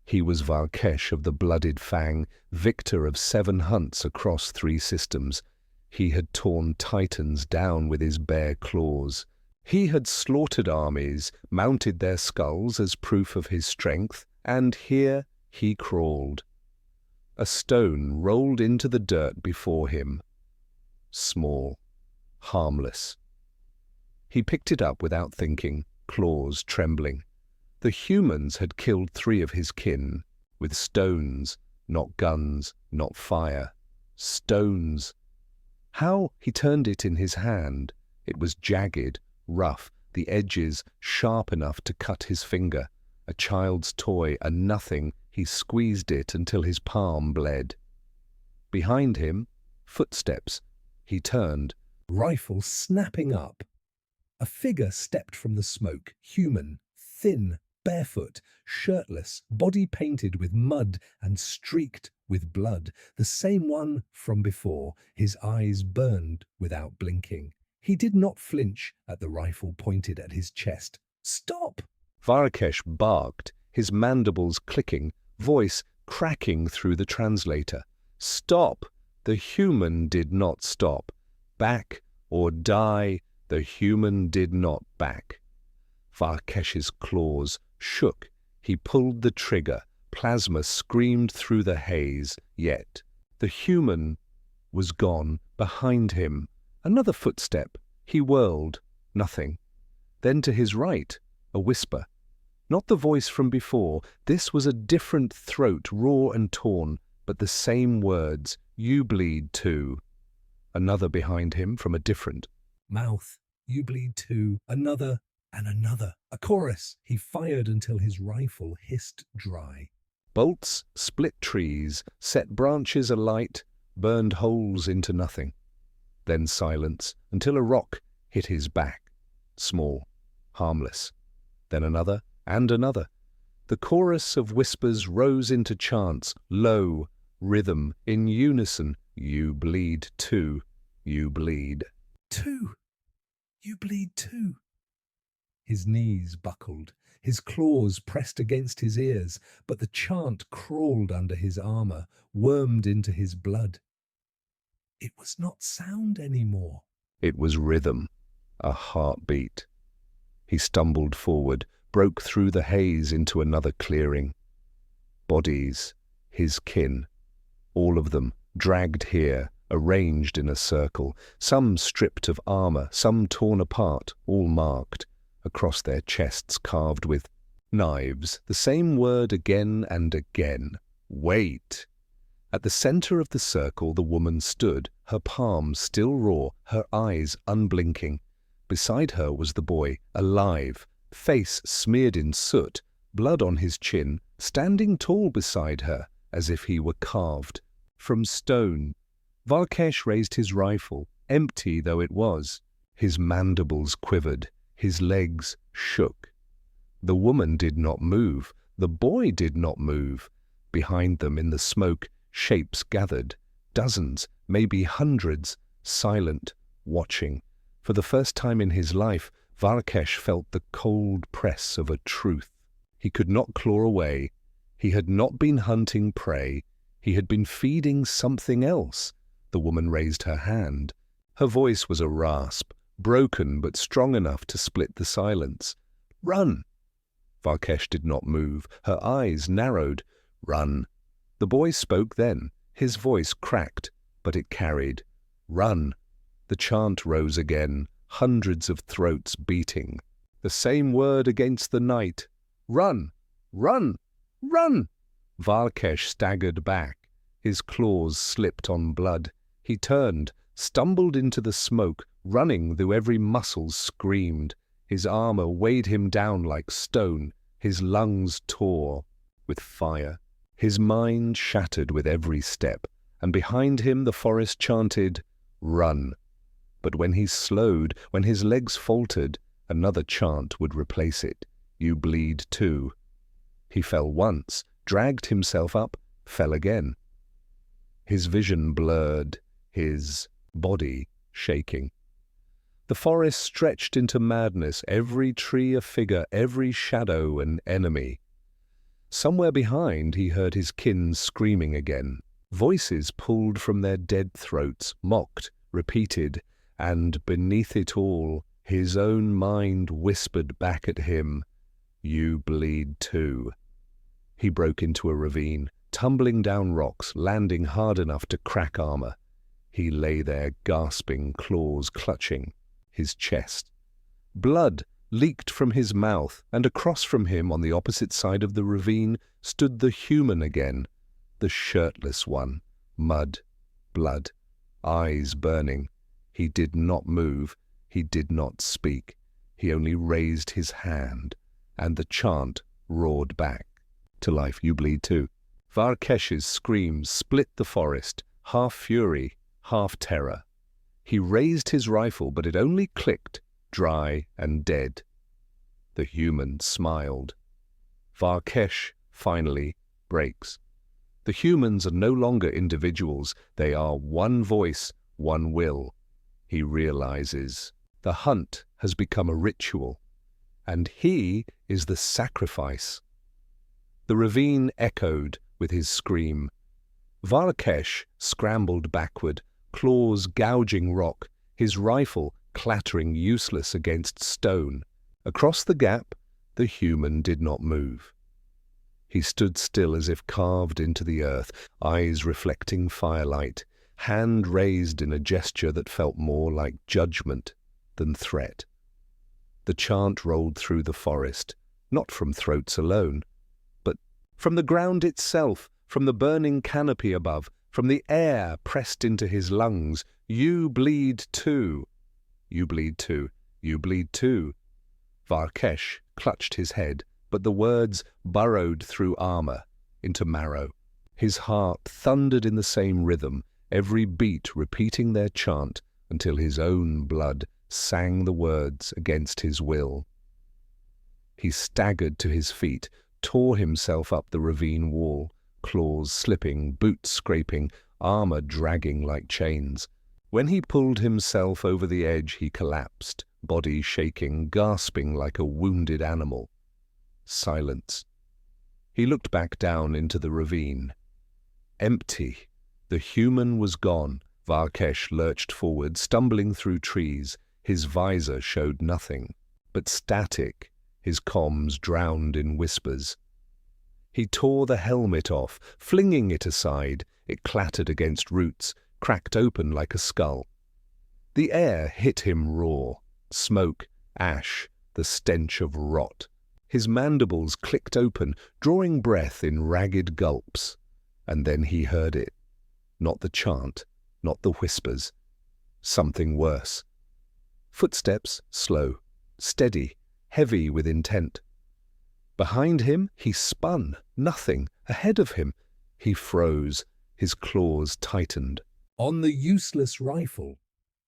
He was Varkesh of the blooded fang, victor of 7 hunts across 3 systems. He had torn titans down with his bare claws. He had slaughtered armies, mounted their skulls as proof of his strength, and here he crawled. A stone rolled into the dirt before him. Small, harmless. He picked it up without thinking, claws trembling. The humans had killed 3 of his kin, with stones, not guns, not fire. Stones. How he turned it in his hand. It was jagged, rough, the edges sharp enough to cut his finger. A child's toy, a nothing. He squeezed it until his palm bled. Behind him, footsteps. He turned. Rifle snapping up. A figure stepped from the smoke, human, thin, barefoot, shirtless, body painted with mud and streaked with blood, the same one from before, his eyes burned without blinking. He did not flinch at the rifle pointed at his chest. Stop! Varkesh barked, his mandibles clicking, voice cracking through the translator. Stop! The human did not stop. Back, or die. The human did not back. Varkesh's claws shook. He pulled the trigger. Plasma screamed through the haze. Yet the human was gone. Behind him, another footstep. He whirled. Nothing. Then to his right, a whisper. Not the voice from before. This was a different throat, raw and torn, but the same words. You bleed too. Another behind him from a different mouth. You bleed too. Another and another. A chorus. He fired until his rifle hissed dry. Bolts split trees, set branches alight, burned holes into nothing. Then silence until a rock hit his back. Small, harmless. Then another and another. The chorus of whispers rose into chants, low, rhythm, in unison. You bleed too. You bleed. Too. You bleed too. His knees buckled. His claws pressed against his ears, but the chant crawled under his armor, wormed into his blood. It was not sound anymore. It was rhythm, a heartbeat. He stumbled forward, broke through the haze into another clearing. Bodies, his kin, all of them dragged here, arranged in a circle, some stripped of armor, some torn apart, all marked. Across their chests carved with knives, the same word again and again. Wait! At the center of the circle the woman stood, her palms still raw, her eyes unblinking. Beside her was the boy, alive, face smeared in soot, blood on his chin, standing tall beside her, as if he were carved from stone. Varkesh raised his rifle, empty though it was. His mandibles quivered. His legs shook. The woman did not move. The boy did not move. Behind them in the smoke, shapes gathered. Dozens, maybe hundreds, silent, watching. For the first time in his life, Varkesh felt the cold press of a truth. He could not claw away. He had not been hunting prey. He had been feeding something else. The woman raised her hand. Her voice was a rasp, broken but strong enough to split the silence. Run! Varkesh did not move. Her eyes narrowed. Run! The boy spoke then. His voice cracked, but it carried. Run! The chant rose again, hundreds of throats beating. The same word against the night. Run! Run! Run! Varkesh staggered back. His claws slipped on blood. He turned, stumbled into the smoke, running though every muscle screamed. His armor weighed him down like stone. His lungs tore with fire. His mind shattered with every step, and behind him the forest chanted, Run! But when he slowed, when his legs faltered, another chant would replace it. You bleed too. He fell once, dragged himself up, fell again. His vision blurred, his body shaking. The forest stretched into madness, every tree a figure, every shadow an enemy. Somewhere behind he heard his kin screaming again. Voices pulled from their dead throats, mocked, repeated, and beneath it all, his own mind whispered back at him, You bleed too. He broke into a ravine, tumbling down rocks, landing hard enough to crack armor. He lay there gasping, claws clutching his chest. Blood leaked from his mouth, and across from him on the opposite side of the ravine stood the human again, the shirtless one, mud, blood, eyes burning. He did not move, he did not speak. He only raised his hand, and the chant roared back. To life you bleed too. Varkesh's screams split the forest, half fury, half terror. He raised his rifle, but it only clicked, dry and dead. The human smiled. Varkesh finally breaks. The humans are no longer individuals. They are one voice, one will. He realizes the hunt has become a ritual, and he is the sacrifice. The ravine echoed with his scream. Varkesh scrambled backward, claws gouging rock, his rifle clattering useless against stone. Across the gap, the human did not move. He stood still as if carved into the earth, eyes reflecting firelight, hand raised in a gesture that felt more like judgment than threat. The chant rolled through the forest, not from throats alone, but from the ground itself, from the burning canopy above, from the air pressed into his lungs. You bleed too. You bleed too. You bleed too. Varkesh clutched his head, but the words burrowed through armor, into marrow. His heart thundered in the same rhythm, every beat repeating their chant until his own blood sang the words against his will. He staggered to his feet, tore himself up the ravine wall, claws slipping, boots scraping, armor dragging like chains. When he pulled himself over the edge, he collapsed, body shaking, gasping like a wounded animal. Silence. He looked back down into the ravine. Empty. The human was gone. Varkesh lurched forward, stumbling through trees. His visor showed nothing, but static, his comms drowned in whispers. He tore the helmet off, flinging it aside. It clattered against roots, cracked open like a skull. The air hit him raw. Smoke, ash, the stench of rot. His mandibles clicked open, drawing breath in ragged gulps. And then he heard it. Not the chant, not the whispers. Something worse. Footsteps, slow, steady, heavy with intent. Behind him, he spun. Nothing. Ahead of him, he froze. His claws tightened. On the useless rifle,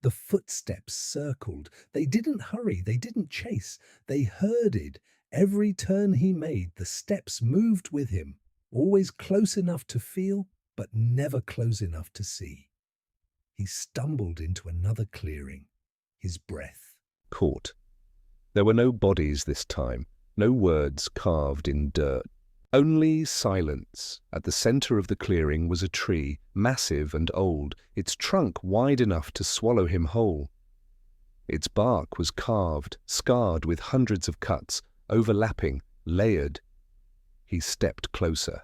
the footsteps circled. They didn't hurry, they didn't chase. They herded. Every turn he made, the steps moved with him, always close enough to feel, but never close enough to see. He stumbled into another clearing, his breath Caught. There were no bodies this time, no words carved in dirt. Only silence. At the center of the clearing was a tree, massive and old, its trunk wide enough to swallow him whole. Its bark was carved, scarred with hundreds of cuts, overlapping, layered. He stepped closer.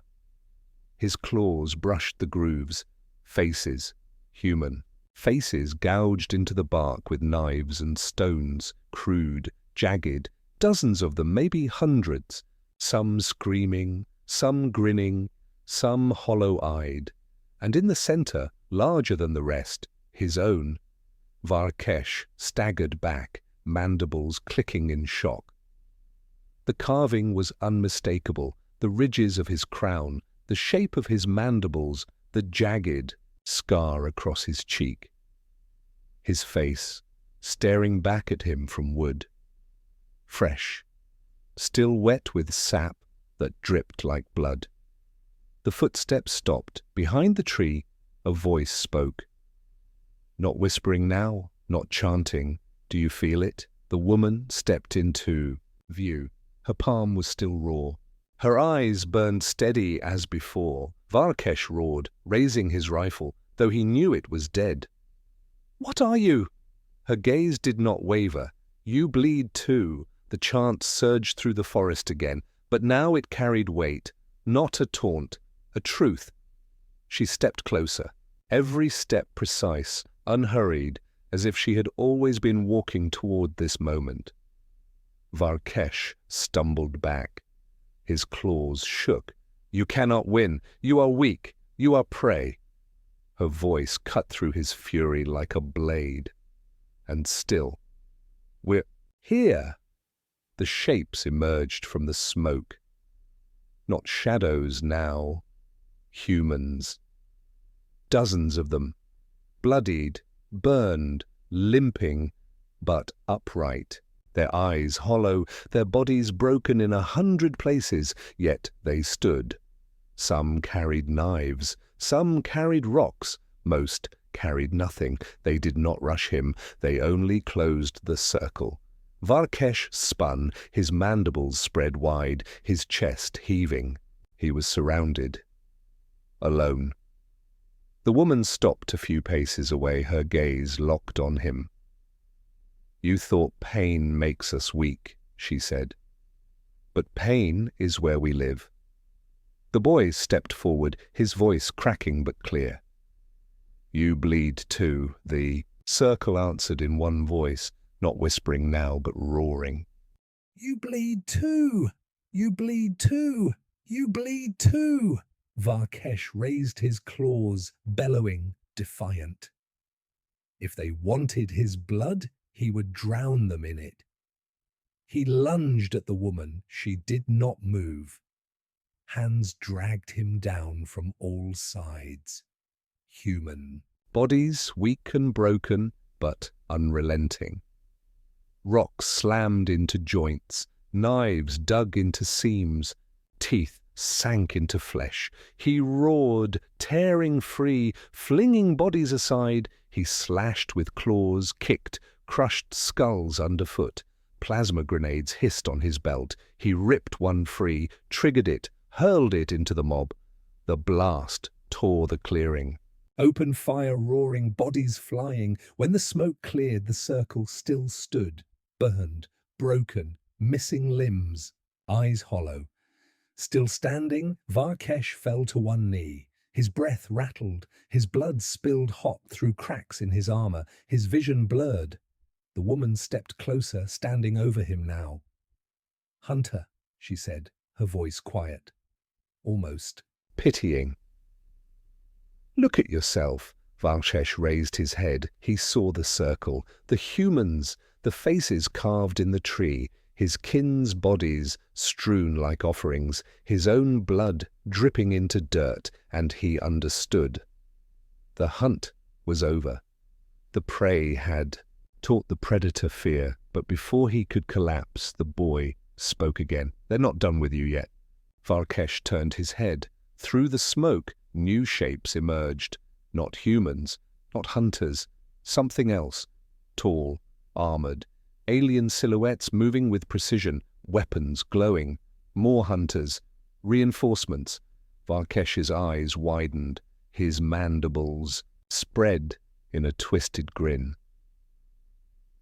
His claws brushed the grooves. Faces, human. Faces gouged into the bark with knives and stones, crude, jagged, dozens of them, maybe hundreds. Some screaming, some grinning, some hollow-eyed. And in the center, larger than the rest, his own. Varkesh staggered back, mandibles clicking in shock. The carving was unmistakable, the ridges of his crown, the shape of his mandibles, the jagged scar across his cheek. His face, staring back at him from wood. Fresh, still wet with sap that dripped like blood. The footsteps stopped. Behind the tree, a voice spoke. Not whispering now, not chanting. Do you feel it? The woman stepped into view. Her palm was still raw. Her eyes burned steady as before. Varkesh roared, raising his rifle, though he knew it was dead. "What are you?" Her gaze did not waver. "You bleed too." The chant surged through the forest again, but now it carried weight, not a taunt, a truth. She stepped closer, every step precise, unhurried, as if she had always been walking toward this moment. Varkesh stumbled back. His claws shook. "You cannot win. You are weak. You are prey." Her voice cut through his fury like a blade. And still, "We're here." The shapes emerged from the smoke. Not shadows now. Humans. Dozens of them. Bloodied, burned, limping, but upright. Their eyes hollow, their bodies broken in 100 places, yet they stood. Some carried knives, some carried rocks, most carried nothing. They did not rush him, they only closed the circle. Varkesh spun, his mandibles spread wide, his chest heaving. He was surrounded. Alone. The woman stopped a few paces away, her gaze locked on him. You thought pain makes us weak, she said. But pain is where we live. The boy stepped forward, his voice cracking but clear. You bleed too, the circle answered in one voice, not whispering now but roaring. You bleed too! You bleed too! You bleed too! Varkesh raised his claws, bellowing, defiant. If they wanted his blood, he would drown them in it. He lunged at the woman. She did not move. Hands dragged him down from all sides. Human. Bodies weak and broken, but unrelenting. Rocks slammed into joints, knives dug into seams, teeth sank into flesh. He roared, tearing free, flinging bodies aside. He slashed with claws, kicked, crushed skulls underfoot. Plasma grenades hissed on his belt. He ripped one free, triggered it, hurled it into the mob. The blast tore the clearing. Open fire roaring, bodies flying. When the smoke cleared, the circle still stood, burned, broken, missing limbs, eyes hollow. Still standing, Varkesh fell to one knee. His breath rattled, his blood spilled hot through cracks in his armor, his vision blurred. The woman stepped closer, standing over him now. "Hunter," she said, her voice quiet, almost pitying. Look at yourself. Varkesh raised his head. He saw the circle, the humans, the faces carved in the tree, his kin's bodies strewn like offerings, his own blood dripping into dirt, and he understood. The hunt was over. The prey had taught the predator fear, but before he could collapse, the boy spoke again. They're not done with you yet. Varkesh turned his head. Through the smoke, new shapes emerged. Not humans, not hunters, something else. Tall, armored, alien silhouettes moving with precision, weapons glowing, more hunters, reinforcements. Varkesh's eyes widened, his mandibles spread in a twisted grin.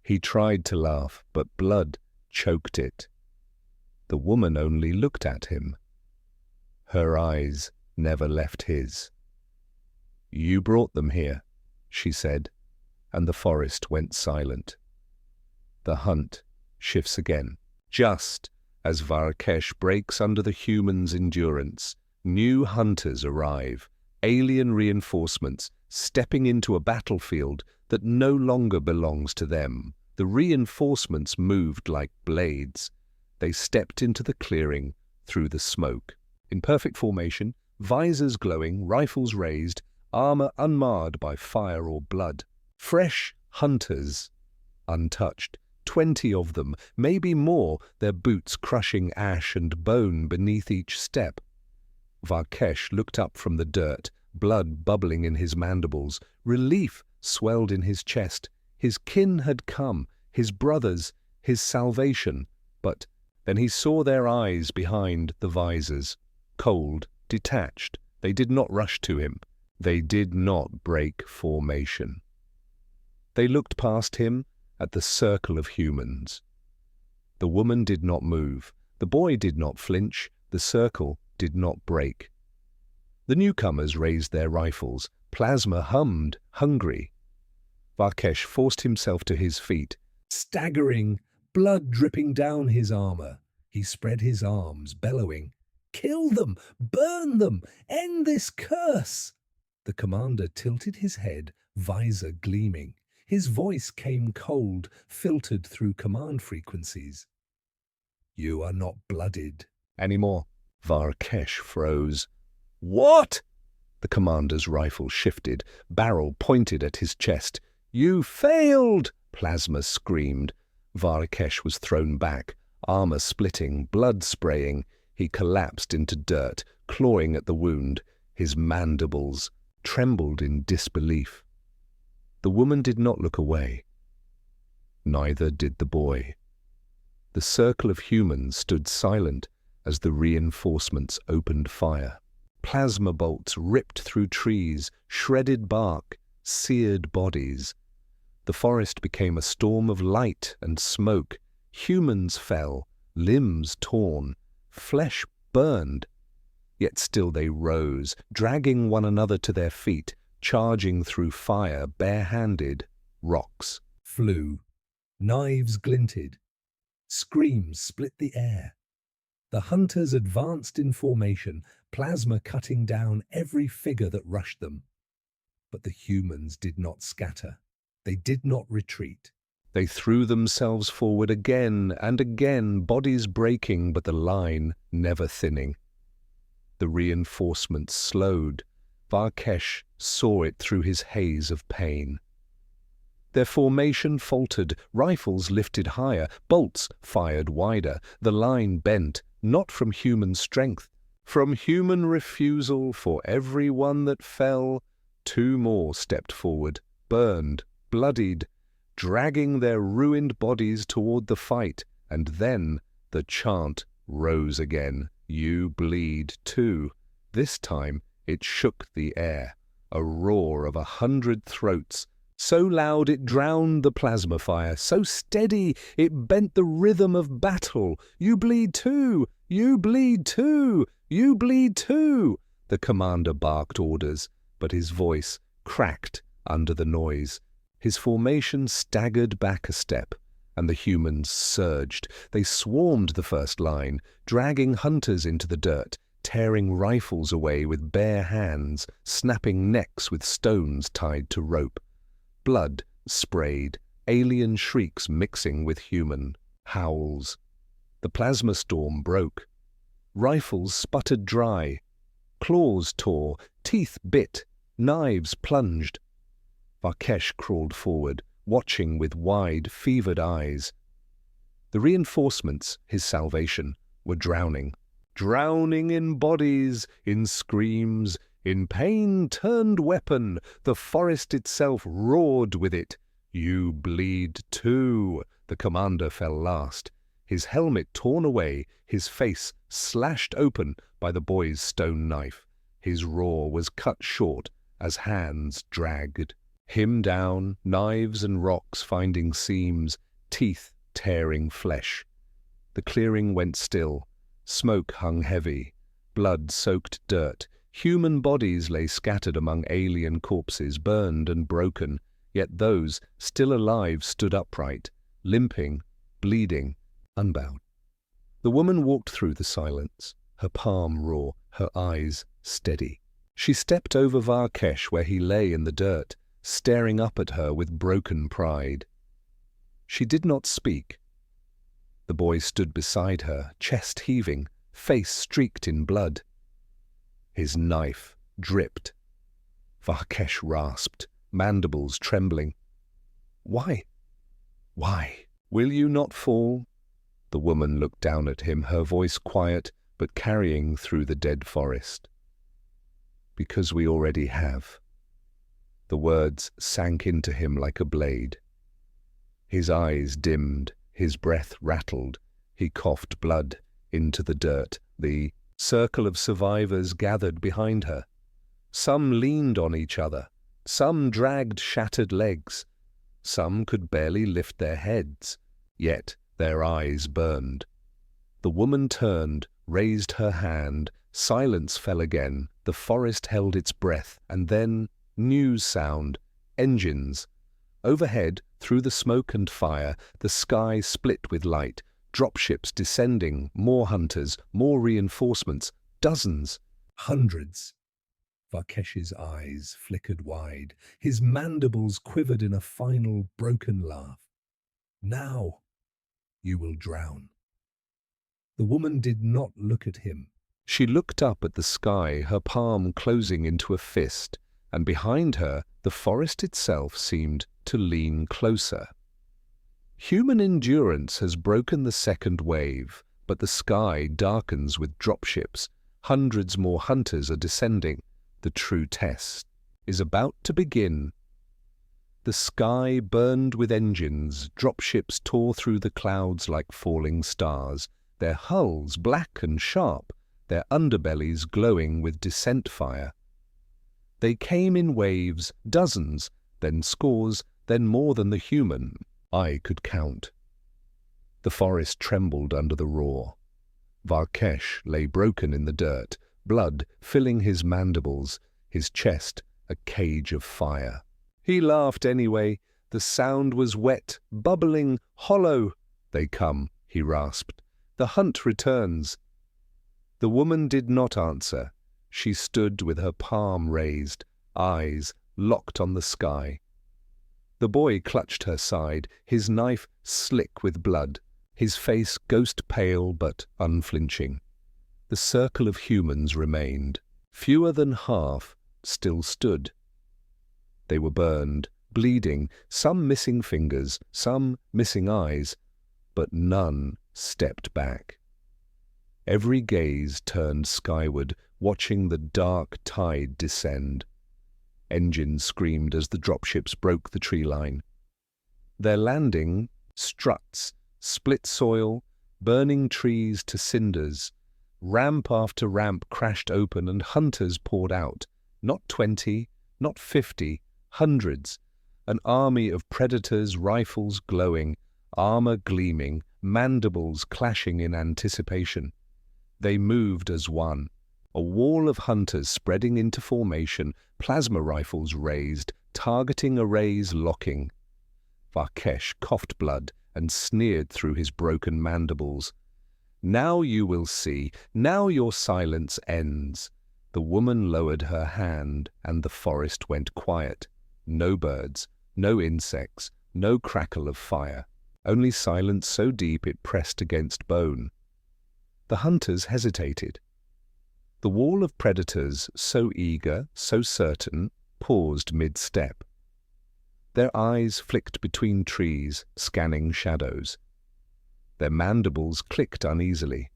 He tried to laugh, but blood choked it. The woman only looked at him. Her eyes never left his. You brought them here, she said, and the forest went silent. The hunt shifts again. Just as Varkesh breaks under the human's endurance, new hunters arrive, alien reinforcements, stepping into a battlefield that no longer belongs to them. The reinforcements moved like blades. They stepped into the clearing through the smoke. In perfect formation, visors glowing, rifles raised, armor unmarred by fire or blood. Fresh hunters, untouched. 20 of them, maybe more, their boots crushing ash and bone beneath each step. Varkesh looked up from the dirt, blood bubbling in his mandibles. Relief swelled in his chest. His kin had come, his brothers, his salvation. But then he saw their eyes behind the visors. Cold, detached. They did not rush to him. They did not break formation. They looked past him at the circle of humans. The woman did not move. The boy did not flinch. The circle did not break. The newcomers raised their rifles. Plasma hummed, hungry. Varkesh forced himself to his feet. Staggering, blood dripping down his armor, he spread his arms, bellowing, "Kill them! Burn them! End this curse!" The commander tilted his head, visor gleaming. His voice came cold, filtered through command frequencies. "You are not blooded anymore." Varkesh froze. "What?" The commander's rifle shifted, barrel pointed at his chest. "You failed!" Plasma screamed. Varkesh was thrown back, armor splitting, blood spraying. He collapsed into dirt, clawing at the wound. His mandibles trembled in disbelief. The woman did not look away. Neither did the boy. The circle of humans stood silent as the reinforcements opened fire. Plasma bolts ripped through trees, shredded bark, seared bodies. The forest became a storm of light and smoke. Humans fell, limbs torn, flesh burned. Yet still they rose, dragging one another to their feet, charging through fire bare-handed. Rocks flew, knives glinted, screams split the air. The hunters advanced in formation, plasma cutting down every figure that rushed them. But the humans did not scatter. They did not retreat. They threw themselves forward again and again, bodies breaking but the line never thinning. The reinforcements slowed. Varkesh saw it through his haze of pain. Their formation faltered, rifles lifted higher, bolts fired wider. The line bent, not from human strength, from human refusal. For every one that fell, 2 more stepped forward, burned, bloodied, dragging their ruined bodies toward the fight. And then the chant rose again. You bleed too. This time it shook the air, a roar of 100 throats, so loud it drowned the plasma fire, so steady it bent the rhythm of battle. You bleed too! You bleed too! You bleed too! The commander barked orders, but his voice cracked under the noise. His formation staggered back a step, and the humans surged. They swarmed the first line, dragging hunters into the dirt, tearing rifles away with bare hands, snapping necks with stones tied to rope. Blood sprayed, alien shrieks mixing with human howls. The plasma storm broke. Rifles sputtered dry. Claws tore, teeth bit, knives plunged. Varkesh crawled forward, watching with wide, fevered eyes. The reinforcements, his salvation, were drowning. Drowning in bodies, in screams, in pain turned weapon. The forest itself roared with it. You bleed too. The commander fell last, his helmet torn away, his face slashed open by the boy's stone knife. His roar was cut short as hands dragged him down, knives and rocks finding seams, teeth tearing flesh. The clearing went still. Smoke hung heavy, blood-soaked dirt. Human bodies lay scattered among alien corpses, burned and broken, yet those still alive stood upright, limping, bleeding, unbowed. The woman walked through the silence, her palm raw, her eyes steady. She stepped over Varkesh where he lay in the dirt, staring up at her with broken pride. She did not speak. The boy stood beside her, chest heaving, face streaked in blood. His knife dripped. Varkesh rasped, mandibles trembling. Why? Why? Will you not fall? The woman looked down at him, her voice quiet but carrying through the dead forest. Because we already have. The words sank into him like a blade. His eyes dimmed, his breath rattled. He coughed blood into the dirt. The circle of survivors gathered behind her. Some leaned on each other. Some dragged shattered legs. Some could barely lift their heads. Yet their eyes burned. The woman turned, raised her hand. Silence fell again. The forest held its breath. And then news sound. Engines. Overhead, through the smoke and fire, the sky split with light. Dropships descending, more hunters, more reinforcements, dozens, hundreds. Varkesh's eyes flickered wide. His mandibles quivered in a final broken laugh. Now you will drown. The woman did not look at him. She looked up at the sky, her palm closing into a fist, and behind her the forest itself seemed to lean closer. Human endurance has broken the second wave, but the sky darkens with dropships. Hundreds more hunters are descending. The true test is about to begin. The sky burned with engines. Dropships tore through the clouds like falling stars, their hulls black and sharp, their underbellies glowing with descent fire. They came in waves, dozens, then scores, then more than the human eye could count. The forest trembled under the roar. Varkesh lay broken in the dirt, blood filling his mandibles, his chest a cage of fire. He laughed anyway. The sound was wet, bubbling, hollow. "They come," he rasped. "The hunt returns." The woman did not answer. She stood with her palm raised, eyes locked on the sky. The boy clutched her side, his knife slick with blood, his face ghost-pale but unflinching. The circle of humans remained. Fewer than half still stood. They were burned, bleeding, some missing fingers, some missing eyes, but none stepped back. Every gaze turned skyward, watching the dark tide descend. Engines screamed as the dropships broke the tree line. Their landing, struts, split soil, burning trees to cinders. Ramp after ramp crashed open and hunters poured out. Not 20, not 50, hundreds. An army of predators, rifles glowing, armor gleaming, mandibles clashing in anticipation. They moved as one. A wall of hunters spreading into formation, plasma rifles raised, targeting arrays locking. Varkesh coughed blood and sneered through his broken mandibles. "Now you will see, now your silence ends." The woman lowered her hand and the forest went quiet. No birds, no insects, no crackle of fire. Only silence so deep it pressed against bone. The hunters hesitated. The wall of predators, so eager, so certain, paused mid-step. Their eyes flicked between trees, scanning shadows. Their mandibles clicked uneasily.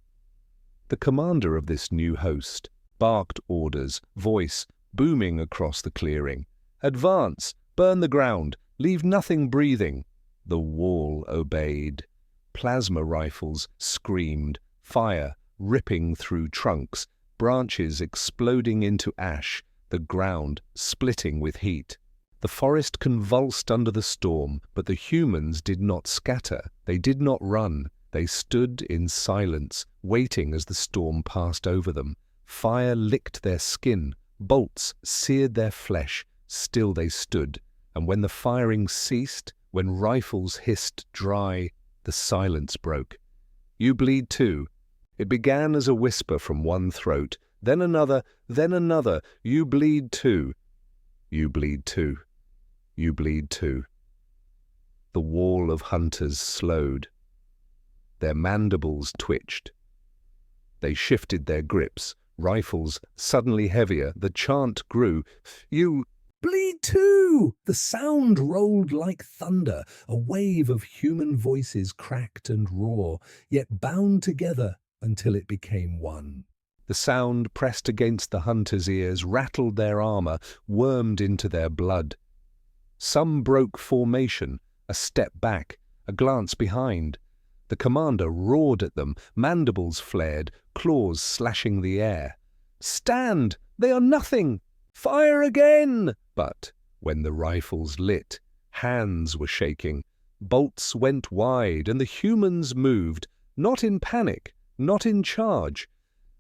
The commander of this new host barked orders, voice booming across the clearing. "Advance! Burn the ground! Leave nothing breathing!" The wall obeyed. Plasma rifles screamed, fire ripping through trunks, branches exploding into ash, the ground splitting with heat. The forest convulsed under the storm, but the humans did not scatter. They did not run. They stood in silence, waiting as the storm passed over them. Fire licked their skin, bolts seared their flesh. Still they stood, and when the firing ceased, when rifles hissed dry, the silence broke. "You bleed too." It began as a whisper from one throat, then another, then another. "You bleed too. You bleed too. You bleed too." The wall of hunters slowed. Their mandibles twitched. They shifted their grips, rifles suddenly heavier. The chant grew. "You bleed too!" The sound rolled like thunder. A wave of human voices cracked and raw, yet bound together until it became one. The sound pressed against the hunters' ears, rattled their armor, wormed into their blood. Some broke formation, a step back, a glance behind. The commander roared at them, mandibles flared, claws slashing the air. "Stand! They are nothing! Fire again!" But when the rifles lit, hands were shaking, bolts went wide, and the humans moved, not in panic, not in charge.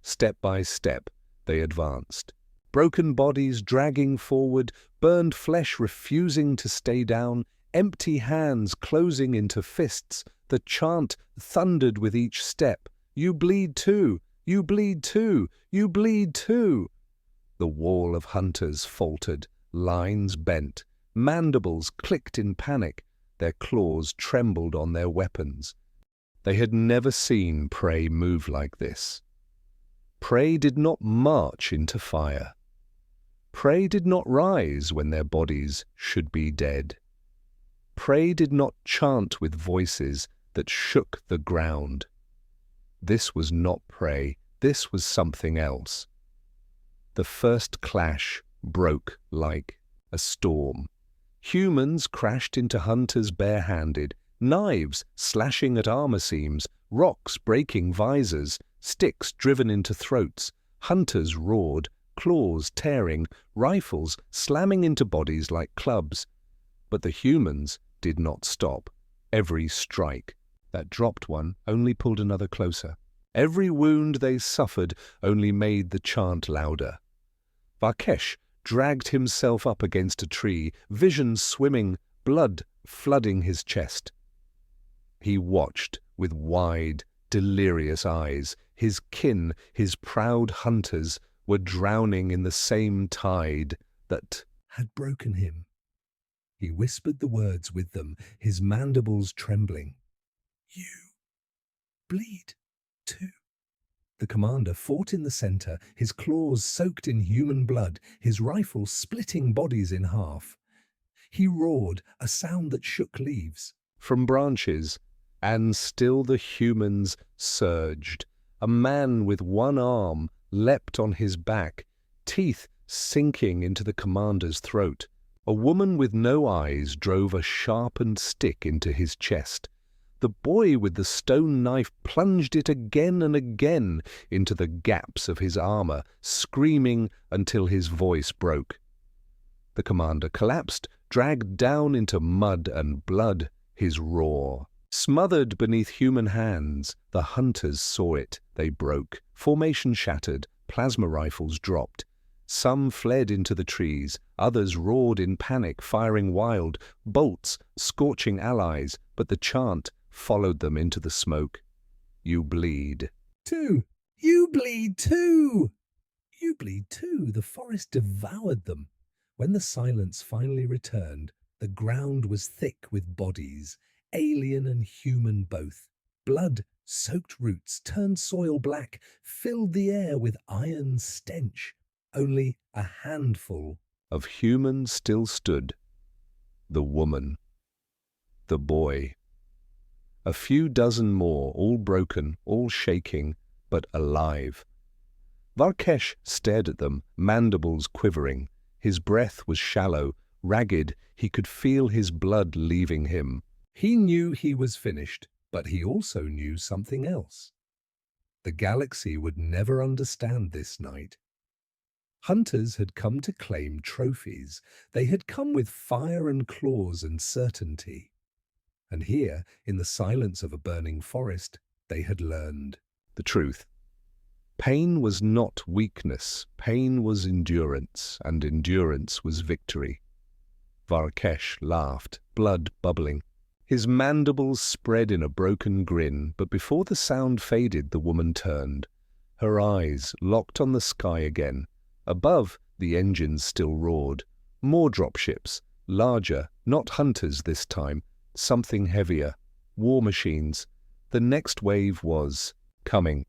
Step by step, they advanced. Broken bodies dragging forward, burned flesh refusing to stay down, empty hands closing into fists. The chant thundered with each step. "You bleed too! You bleed too! You bleed too!" The wall of hunters faltered, lines bent, mandibles clicked in panic, their claws trembled on their weapons. They had never seen prey move like this. Prey did not march into fire. Prey did not rise when their bodies should be dead. Prey did not chant with voices that shook the ground. This was not prey, this was something else. The first clash broke like a storm. Humans crashed into hunters barehanded, knives slashing at armor seams, rocks breaking visors, sticks driven into throats. Hunters roared, claws tearing, rifles slamming into bodies like clubs. But the humans did not stop. Every strike that dropped one only pulled another closer. Every wound they suffered only made the chant louder. Varkesh dragged himself up against a tree, vision swimming, blood flooding his chest. He watched with wide, delirious eyes. His kin, his proud hunters, were drowning in the same tide that had broken him. He whispered the words with them, his mandibles trembling. You bleed too. The commander fought in the center, his claws soaked in human blood, his rifle splitting bodies in half. He roared, a sound that shook leaves. From branches, and still the humans surged. A man with one arm leapt on his back, teeth sinking into the commander's throat. A woman with no eyes drove a sharpened stick into his chest. The boy with the stone knife plunged it again and again into the gaps of his armor, screaming until his voice broke. The commander collapsed, dragged down into mud and blood, his roar. Smothered beneath human hands, the hunters saw it. They broke. Formation shattered. Plasma rifles dropped. Some fled into the trees. Others roared in panic, firing wild. Bolts, scorching allies, but the chant followed them into the smoke. You bleed. Too. You bleed too. You bleed too. The forest devoured them. When the silence finally returned, the ground was thick with bodies, alien and human both. Blood-soaked roots turned soil black, filled the air with iron stench. Only a handful of humans still stood. The woman. The boy. A few dozen more, all broken, all shaking, but alive. Varkesh stared at them, mandibles quivering. His breath was shallow, ragged. He could feel his blood leaving him. He knew he was finished, but he also knew something else. The galaxy would never understand this night. Hunters had come to claim trophies. They had come with fire and claws and certainty. And here, in the silence of a burning forest, they had learned the truth. Pain was not weakness. Pain was endurance, and endurance was victory. Varkesh laughed, blood bubbling. His mandibles spread in a broken grin, but before the sound faded, the woman turned. Her eyes locked on the sky again. Above, the engines still roared. More dropships, larger, not hunters this time, something heavier, war machines. The next wave was coming.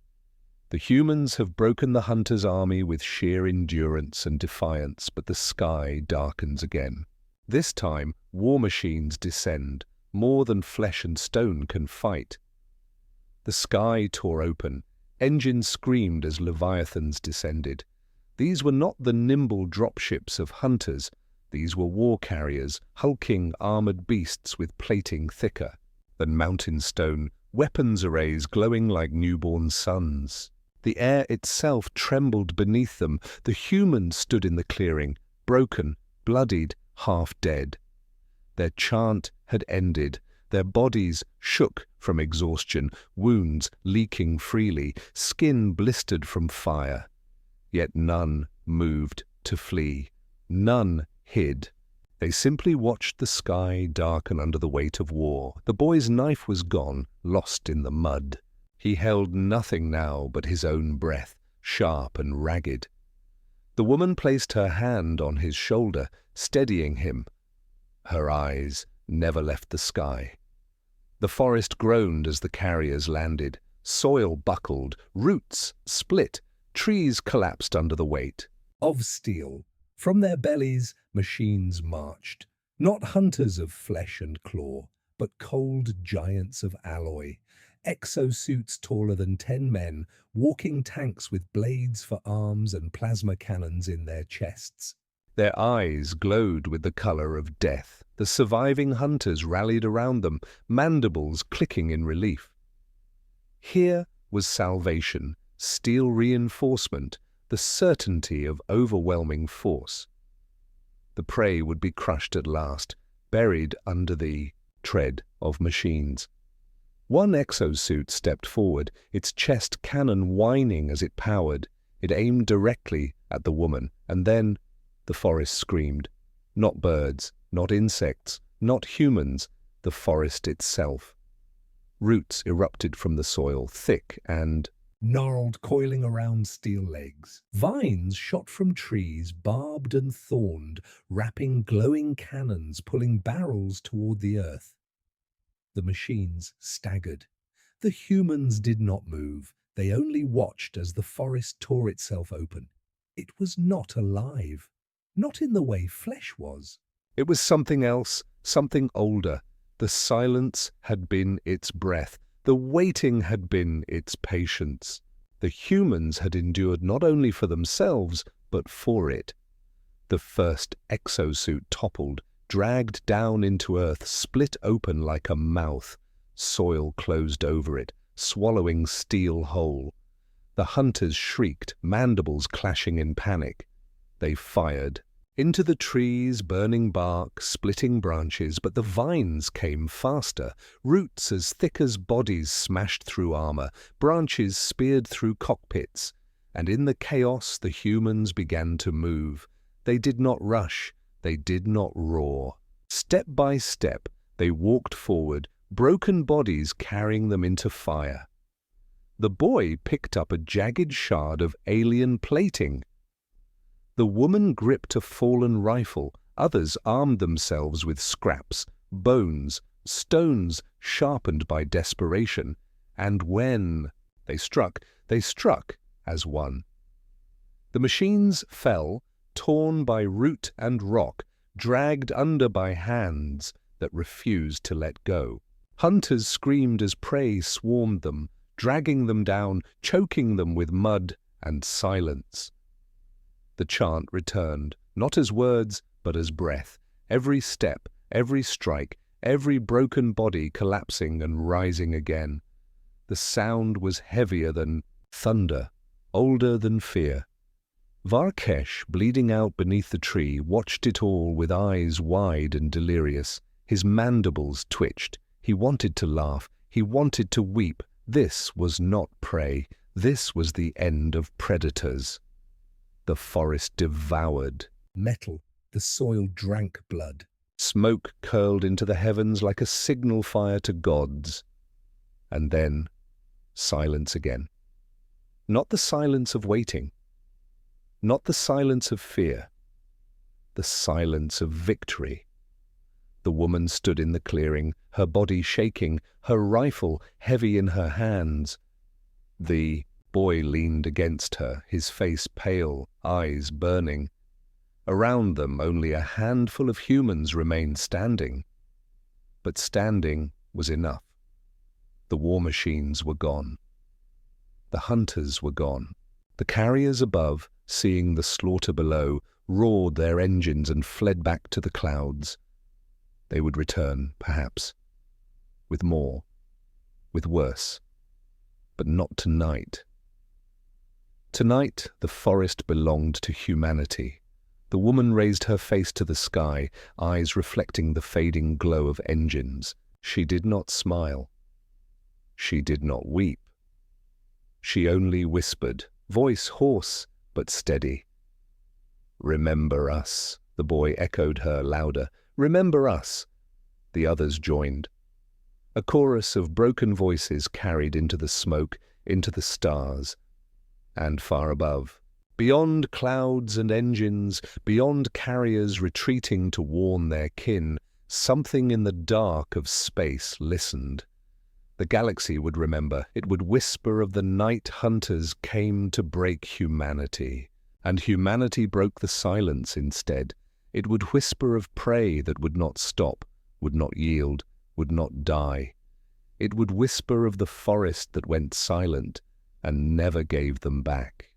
The humans have broken the hunters' army with sheer endurance and defiance, but the sky darkens again. This time, war machines descend. More than flesh and stone can fight. The sky tore open. Engines screamed as leviathans descended. These were not the nimble dropships of hunters. These were war carriers, hulking armored beasts with plating thicker than mountain stone, weapons arrays glowing like newborn suns. The air itself trembled beneath them. The humans stood in the clearing, broken, bloodied, half dead. Their chant had ended. Their bodies shook from exhaustion, wounds leaking freely, skin blistered from fire. Yet none moved to flee. None hid. They simply watched the sky darken under the weight of war. The boy's knife was gone, lost in the mud. He held nothing now but his own breath, sharp and ragged. The woman placed her hand on his shoulder, steadying him. Her eyes never left the sky. The forest groaned as the carriers landed. Soil buckled, roots split, trees collapsed under the weight of steel. From their bellies, machines marched, not hunters of flesh and claw, but cold giants of alloy. Exosuits taller than 10 men, walking tanks with blades for arms and plasma cannons in their chests. Their eyes glowed with the color of death. The surviving hunters rallied around them, mandibles clicking in relief. Here was salvation, steel reinforcement, the certainty of overwhelming force. The prey would be crushed at last. buried under the tread of machines. One exosuit stepped forward, its chest cannon whining as it powered. It aimed directly at the woman, and then the forest screamed. Not birds, not insects, not humans, the forest itself. Roots erupted from the soil, thick and gnarled, coiling around steel legs. Vines shot from trees, barbed and thorned, wrapping glowing cannons, pulling barrels toward the earth. The machines staggered. The humans did not move. They only watched as the forest tore itself open. It was not alive. Not in the way flesh was. it was something else, something older. The silence had been its breath. The waiting had been its patience. The humans had endured not only for themselves, but for it. The first exosuit toppled, dragged down into earth, split open like a mouth. Soil closed over it, swallowing steel whole. The hunters shrieked, mandibles clashing in panic. They fired. Into the trees, burning bark, splitting branches, but the vines came faster. Roots as thick as bodies smashed through armor, branches speared through cockpits. And in the chaos the humans began to move. They did not rush, they did not roar. Step by step they walked forward, broken bodies carrying them into fire. The boy picked up a jagged shard of alien plating. The woman gripped a fallen rifle. Others armed themselves with scraps, bones, stones sharpened by desperation. And when they struck as one. The machines fell, torn by root and rock, dragged under by hands that refused to let go. Hunters screamed as prey swarmed them, dragging them down, choking them with mud and silence. The chant returned, not as words, but as breath. Every step, every strike, every broken body collapsing and rising again. The sound was heavier than thunder, older than fear. Varkesh, bleeding out beneath the tree, watched it all with eyes wide and delirious. His mandibles twitched. He wanted to laugh. He wanted to weep. This was not prey. This was the end of predators. The forest devoured. Metal, the soil drank blood. Smoke curled into the heavens like a signal fire to gods. And then silence again. Not the silence of waiting. Not the silence of fear. The silence of victory. The woman stood in the clearing, her body shaking, her rifle heavy in her hands. The boy leaned against her, his face pale, eyes burning. Around them only a handful of humans remained standing. But standing was enough. The war machines were gone. The hunters were gone. The carriers above, seeing the slaughter below, roared their engines and fled back to the clouds. They would return, perhaps, with more, with worse, but not tonight. Tonight, the forest belonged to humanity. The woman raised her face to the sky, eyes reflecting the fading glow of engines. She did not smile. She did not weep. She only whispered, voice hoarse but steady. "Remember us," the boy echoed her louder. "Remember us." The others joined. A chorus of broken voices carried into the smoke, into the stars. And far above, beyond clouds and engines, beyond carriers retreating to warn their kin, something in the dark of space listened. The galaxy would remember. It would whisper of the night hunters came to break humanity. And humanity broke the silence instead. It would whisper of prey that would not stop, would not yield, would not die. It would whisper of the forest that went silent and never gave them back.